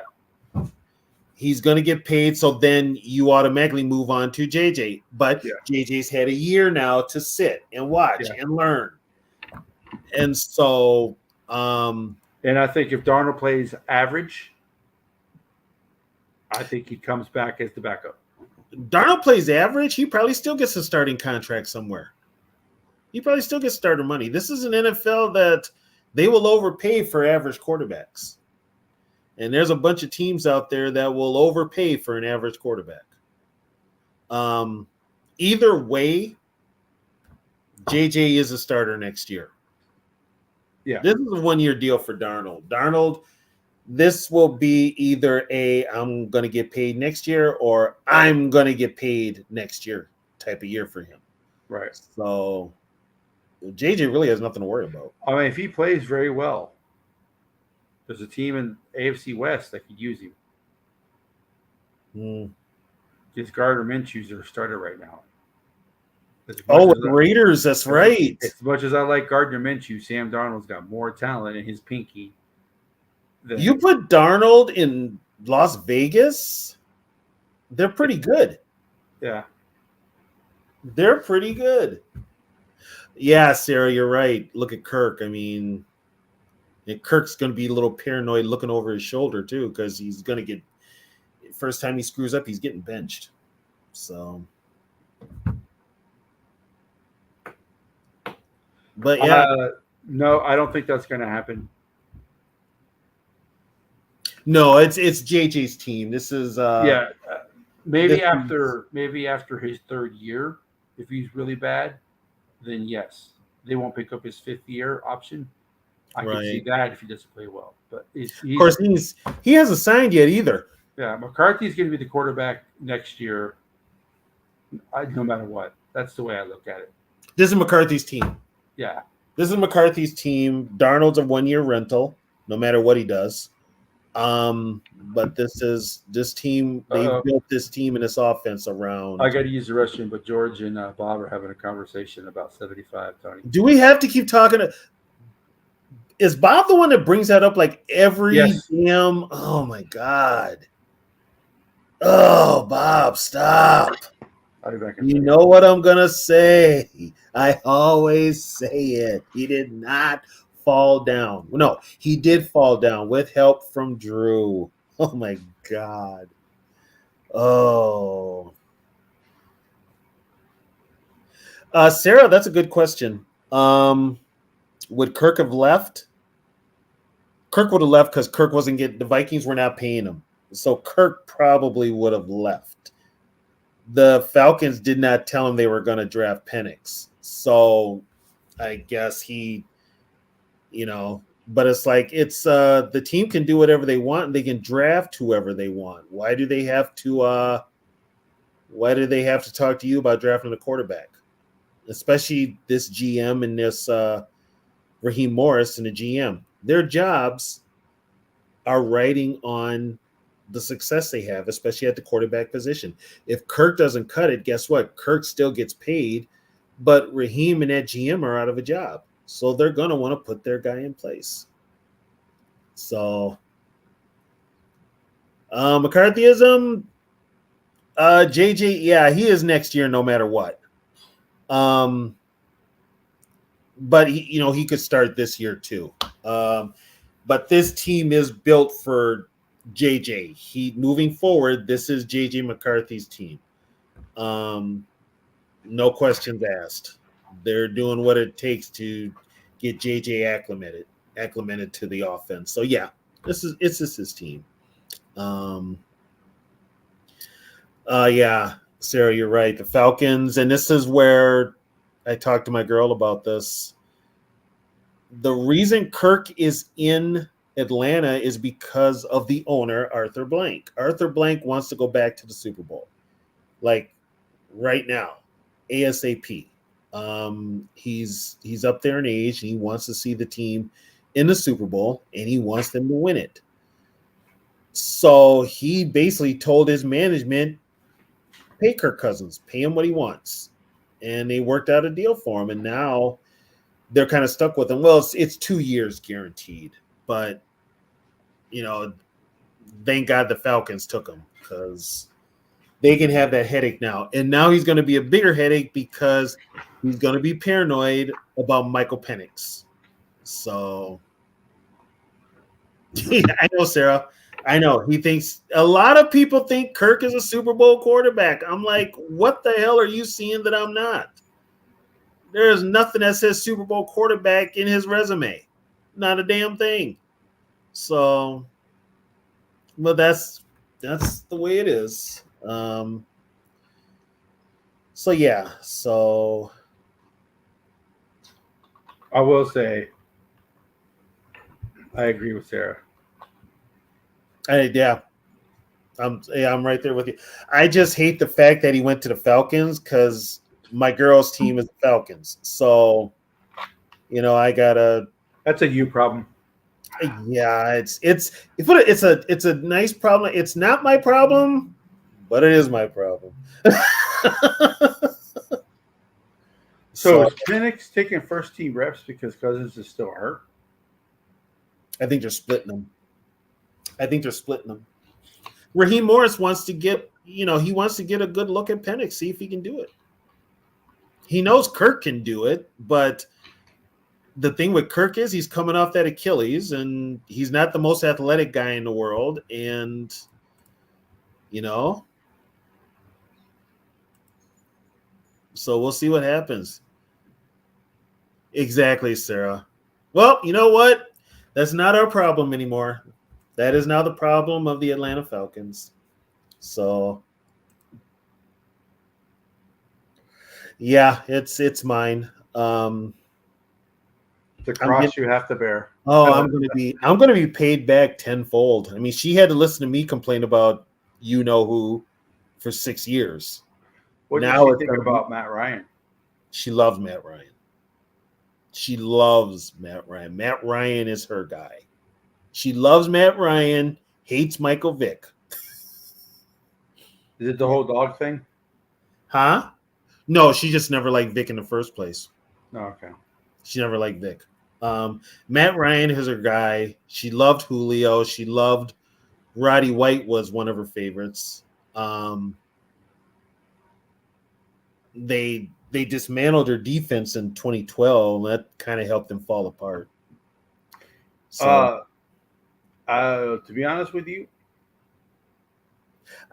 He's going to get paid, so then you automatically move on to JJ. But Yeah. JJ's had a year now to sit and watch and learn. And so and I think if Darnold plays average, I think he comes back as the backup. Darnold plays average, he probably still gets a starting contract somewhere. He probably still gets starter money. This is an NFL that they will overpay for average quarterbacks. And there's a bunch of teams out there that will overpay for an average quarterback. Either way, JJ is a starter next year. Yeah. This is a 1-year deal for Darnold. Darnold, this will be either I'm going to get paid next year or I'm going to get paid next year type of year for him. Right. So JJ really has nothing to worry about. I mean, if he plays very well, there's a team in AFC West that could use him. Just Gardner Minshew's their starter right now. The Raiders, that's right. As much as I like Gardner Minshew, Sam Darnold's got more talent in his pinky. You put Darnold in Las Vegas, they're pretty good. Yeah. They're pretty good. Yeah, Sarah, you're right. Look at Kirk. I mean, and Kirk's going to be a little paranoid looking over his shoulder, too, because he's going to get – first time he screws up, he's getting benched. So – but, yeah. No, I don't think that's going to happen. No, it's JJ's team. This is maybe after his third year, if he's really bad, then yes, they won't pick up his 5th year option. I could see Right. that if he doesn't play well. But Of course, he hasn't signed yet either. yeah, McCarthy's going to be the quarterback next year, no matter what. That's the way I look at it. This is McCarthy's team. Yeah. This is McCarthy's team. Darnold's a 1-year rental, no matter what he does. But this team. They've built this team and this offense around. I got to use the restroom, but George and Bob are having a conversation about 75, Tony. Do we have to keep talking? Is Bob the one that brings that up like every Yes. damn? Oh my god! Oh, Bob, stop! I'll be back in a You second. know what I'm gonna say. I always say it. He did not fall down. No, he did fall down with help from Drew. Oh my god. Oh. Sarah, that's a good question. Would Kirk have left? Kirk would have left because Kirk wasn't getting the Vikings were not paying him. So Kirk probably would have left. The Falcons did not tell him they were going to draft Penix. So I guess he, but it's like the team can do whatever they want and they can draft whoever they want. Why do they have to talk to you about drafting a quarterback? Especially this GM and this Raheem Morris and the GM. Their jobs are riding on the success they have, especially at the quarterback position. If Kirk doesn't cut it, guess what? Kirk still gets paid, but Raheem and that GM are out of a job. So they're going to want to put their guy in place. So McCarthyism, JJ, yeah, he is next year no matter what. But he could start this year too. But this team is built for JJ. Moving forward, this is JJ McCarthy's team. No questions asked. They're doing what it takes to get JJ acclimated to the offense. So yeah, it's just his team. Yeah, Sarah, you're right. The Falcons, and this is where I talked to my girl about this. The reason Kirk is in Atlanta is because of the owner, Arthur Blank. Arthur Blank wants to go back to the Super Bowl, like right now, ASAP. He's up there in age, and he wants to see the team in the Super Bowl, and he wants them to win it. So he basically told his management, pay Kirk Cousins, pay him what he wants. And they worked out a deal for him, and now they're kind of stuck with him. Well, it's 2 years guaranteed, but thank God the Falcons took him because they can have that headache now. And now he's going to be a bigger headache because he's going to be paranoid about Michael Penix. So I know, Sarah. I know. A lot of people think Kirk is a Super Bowl quarterback. I'm like, what the hell are you seeing that I'm not? There's nothing that says Super Bowl quarterback in his resume. Not a damn thing. So, but that's the way it is. So yeah. So I will say, I agree with Sarah. I'm right there with you. I just hate the fact that he went to the Falcons because my girl's team is the Falcons. So, I gotta. That's a you problem. Yeah, it's a nice problem. It's not my problem, but it is my problem. So is Penix taking first team reps because Cousins is still hurt? I think they're splitting them. Raheem Morris wants to get, he wants to get a good look at Penix, see if he can do it. He knows Kirk can do it, but the thing with Kirk is he's coming off that Achilles, and he's not the most athletic guy in the world, and so we'll see what happens. Exactly, Sarah. Well, you know what? That's not our problem anymore. That is now the problem of the Atlanta Falcons. So, yeah, it's mine. The I'm cross getting, you have to bear. I'm gonna be paid back tenfold. I mean, she had to listen to me complain about you know who for 6 years. What did Now she it's think gonna be about Matt Ryan? she loves Matt Ryan. She loves Matt Ryan. Matt Ryan is her guy. She loves Matt Ryan, hates Michael Vick. Is it the whole dog thing? Huh? No, she just never liked Vic in the first place. No, okay. She never liked Vic. Matt Ryan is her guy. She loved Julio. She loved Roddy White was one of her favorites. They dismantled her defense in 2012. And that kind of helped them fall apart. So To be honest with you,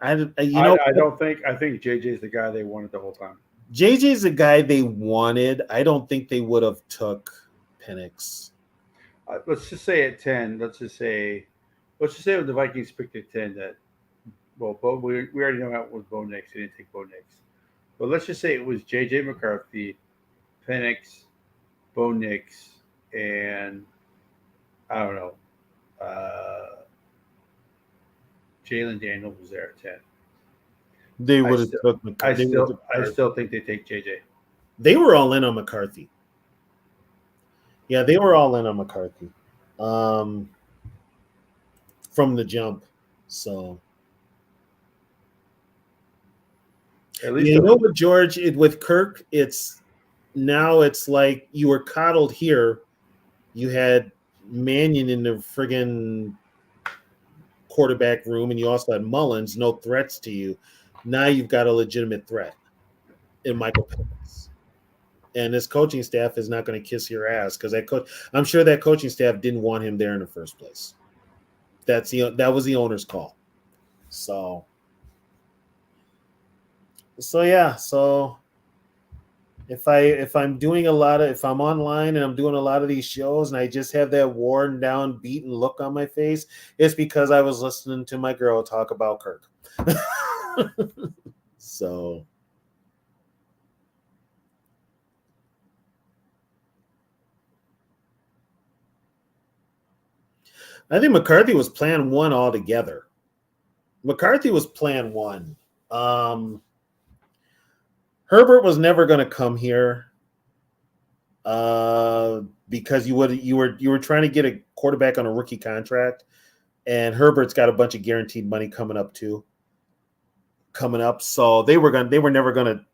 I I don't think I think JJ's the guy they wanted the whole time. JJ's the guy they wanted. I don't think they would have took Penix. Let's just say at 10. Let's just say when the Vikings picked at 10 that we already know that was Bo Nix. They didn't take Bo Nix, but let's just say it was JJ McCarthy, Penix, Bo Nix, and I don't know. Jalen Daniels was there at 10. They I would have still, took I McCarthy. still, I still think they take JJ. They were all in on McCarthy. Yeah, they were all in on McCarthy from the jump. So At yeah, least you know what, George? With Kirk, it's like you were coddled here. You had Mannion in the friggin' quarterback room, and you also had Mullins, no threats to you. Now you've got a legitimate threat in Michael Penix. And this coaching staff is not going to kiss your ass because I'm sure that coaching staff didn't want him there in the first place. That was the owner's call. So yeah. So if I'm online and I'm doing a lot of these shows and I just have that worn down, beaten look on my face, it's because I was listening to my girl talk about Kirk. So I think McCarthy was plan one altogether. McCarthy was plan one. Herbert was never going to come here because you were trying to get a quarterback on a rookie contract, and Herbert's got a bunch of guaranteed money coming up. So they were never gonna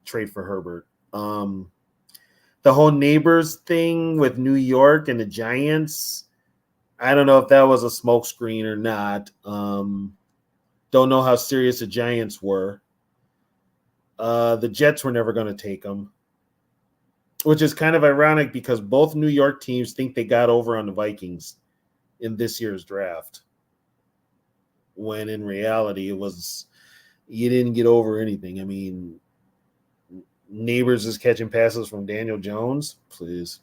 trade for Herbert. The whole neighbors thing with New York and the Giants, I don't know if that was a smokescreen or not. Don't know how serious the Giants were. The Jets were never going to take him, which is kind of ironic because both New York teams think they got over on the Vikings in this year's draft, when in reality it was you didn't get over anything. I mean, Neighbors is catching passes from Daniel Jones, please.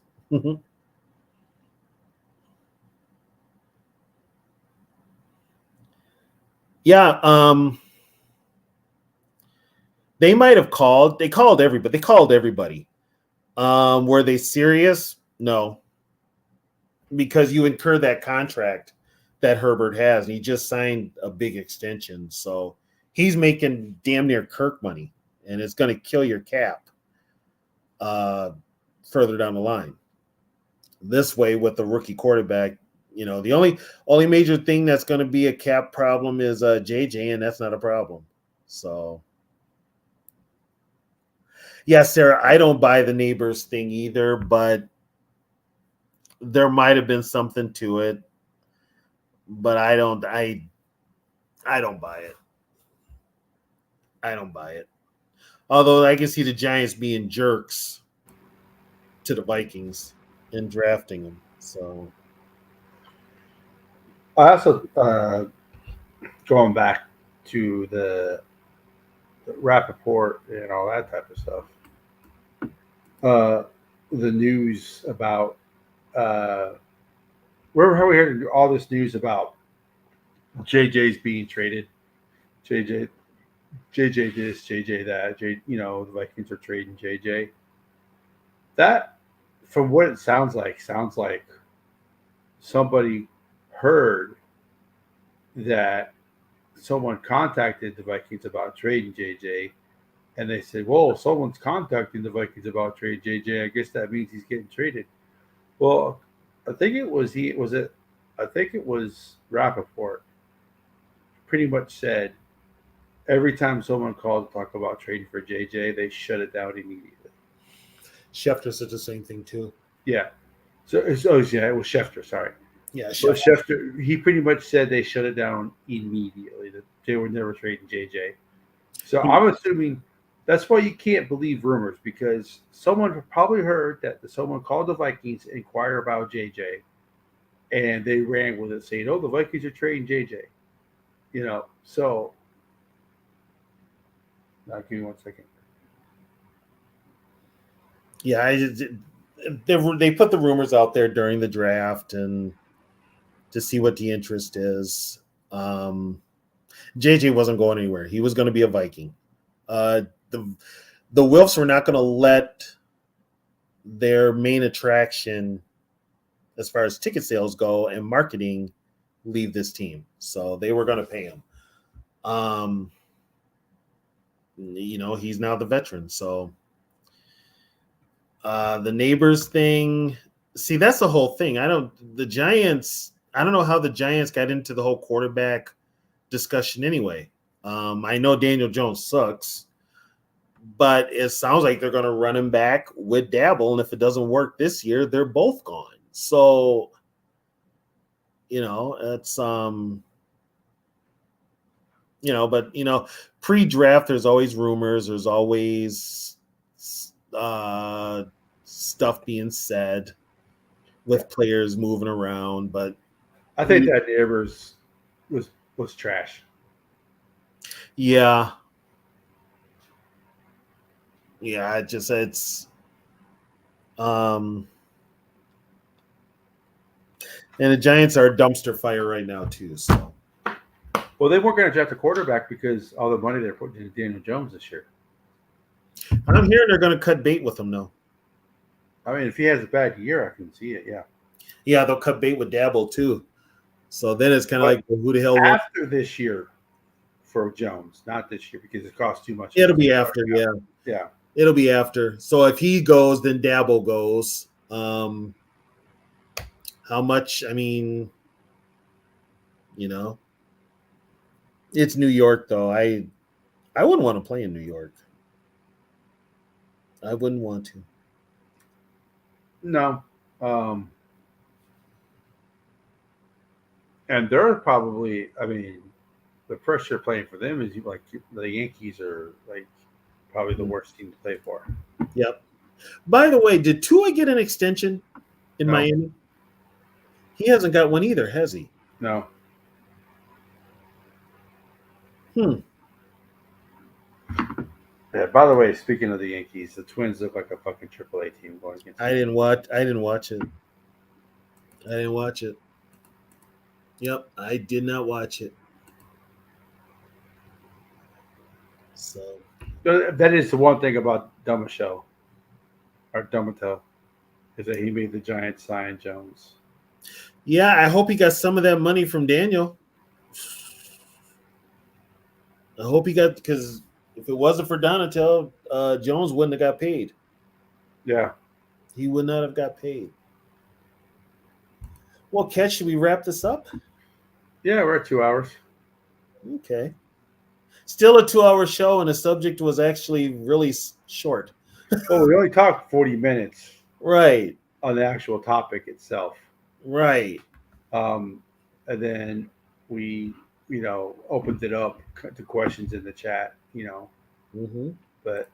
Yeah, they might have called. They called everybody. Were they serious? No, because you incur that contract that Herbert has, and he just signed a big extension, so he's making damn near Kirk money, and it's going to kill your cap further down the line. This way, with the rookie quarterback, the only major thing that's going to be a cap problem is JJ, and that's not a problem. So. Yeah, Sarah, I don't buy the Neighbors thing either, but there might have been something to it. But I don't buy it. I don't buy it. Although I can see the Giants being jerks to the Vikings and drafting them. So I also going back to the Rappaport and all that type of stuff. The news about where have we heard all this news about JJ's being traded? JJ, JJ this, JJ that. The Vikings are trading JJ. That from what it sounds like somebody heard that someone contacted the Vikings about trading JJ, and they said, "Well, if someone's contacting the Vikings about trading JJ, I guess that means he's getting traded." Well, I think it was he was it. I think it was Rappaport. Pretty much said every time someone called to talk about trading for JJ, they shut it down immediately. Schefter said the same thing too. Yeah. Yeah, it was Schefter. Sorry. Yeah, Well, Schefter. Schefter, he pretty much said they shut it down immediately. That they were never trading JJ. So I'm assuming that's why you can't believe rumors because someone probably heard that someone called the Vikings to inquire about JJ, and they ran with it, saying, "Oh, the Vikings are trading JJ." So now give me 1 second. Yeah, they put the rumors out there during the draft and to see what the interest is. JJ wasn't going anywhere. He was going to be a Viking. The Wilfs were not going to let their main attraction, as far as ticket sales go and marketing, leave this team. So they were going to pay him. He's now the veteran. So the neighbors thing. See, that's the whole thing. I don't know how the Giants got into the whole quarterback discussion anyway. I know Daniel Jones sucks, but it sounds like they're going to run him back with Dabble, and if it doesn't work this year, they're both gone. So, it's but pre-draft, there's always rumors, there's always stuff being said with players moving around, but I think that neighbors was trash. Yeah, and the Giants are a dumpster fire right now too. So, well, they weren't going to draft a quarterback because all the money they're putting into Daniel Jones this year. I'm hearing they're going to cut bait with him though. I mean, if he has a bad year, I can see it. Yeah. Yeah, they'll cut bait with Dabble too. So then it's kind of like, who the hell? After this year for Jones, not this year because it costs too much. It'll be after, yeah. It'll be after. So if he goes, then Dabble goes. How much? I mean, it's New York though. I wouldn't want to play in New York. I wouldn't want to. No. And they're probably, I mean, the pressure playing for them is like the Yankees are like probably the worst team to play for. Yep. By the way, did Tua get an extension in Miami? He hasn't got one either, has he? No. Yeah, by the way, speaking of the Yankees, the Twins look like a fucking AAA team going against. I didn't watch it. Yep, I did not watch it. So that is the one thing about Dumatel, is that he made the Giants sign Jones. Yeah, I hope he got some of that money from Daniel. I hope he got, because if it wasn't for Donatel, Jones wouldn't have got paid. Yeah. He would not have got paid. Well, Kat, should we wrap this up? Yeah, we're at 2 hours. Okay. Still a 2-hour show, and the subject was actually really short. Well, we only talked 40 minutes. Right. On the actual topic itself. Right. And then we, opened it up to questions in the chat, Mm-hmm. But,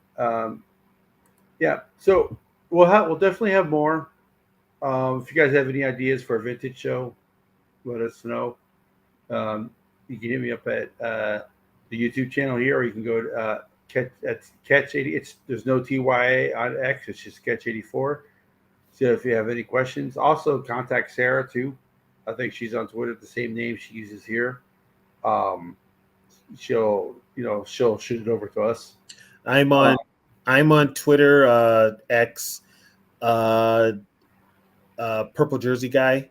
yeah. So we'll definitely have more. If you guys have any ideas for a vintage show, let us know. You can hit me up at the YouTube channel here, or you can go to Catch 80. There's no TYA on X. It's just Catch 84. So if you have any questions, also contact Sarah too. I think she's on Twitter, the same name she uses here. She'll shoot it over to us. I'm on Twitter, X, Purple Jersey Guy.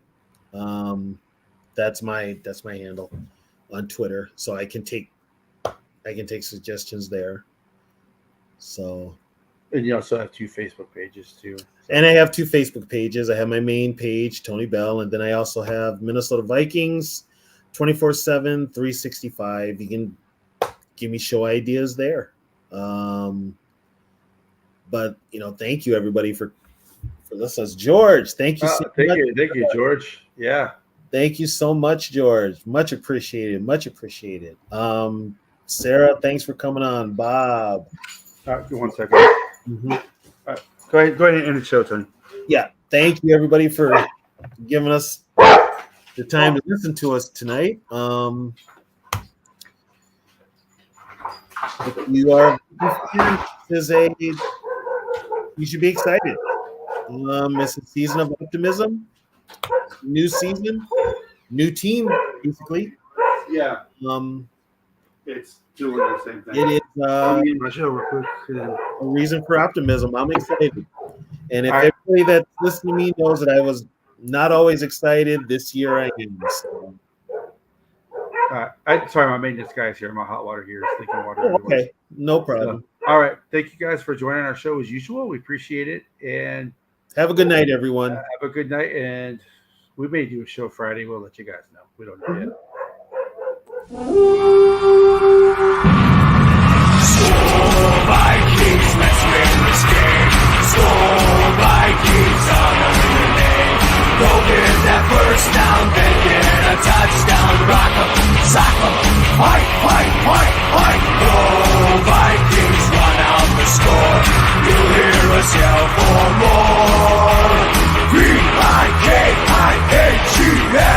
That's my handle on Twitter. So I can take suggestions there. So, And you also have 2 Facebook pages too. and I have 2 Facebook pages. I have my main page, Tony Bell, and then I also have Minnesota Vikings 24/7, 365. You can give me show ideas there. But thank you everybody for listening. George, thank you so much. Thank you, George. Yeah. Thank you so much, George. Much appreciated. Much appreciated. Sarah, thanks for coming on. Bob. Give 1 second. Mhm. Go ahead and end the show, Tony. Yeah. Thank you everybody for giving us the time to listen to us tonight. If you are you should be excited. It's a season of optimism. New season, new team, basically. Yeah. It's doing the same thing. It is my show real quick. a reason for optimism. I'm excited. And if All right. everybody that's listening to me knows that I was not always excited, this year I am. So. Sorry, my maintenance guy's here. My hot water here is leaking water. Oh, okay, no problem. So, all right. Thank you guys for joining our show as usual. We appreciate it. And Have a good night, everyone. have a good night. And we may do a show Friday. We'll let you guys know. We don't know yet. Vikings, let's win this game. Skol Vikings, honor in the name. Go get that first down, then get a touchdown. Rock 'em, sock 'em, fight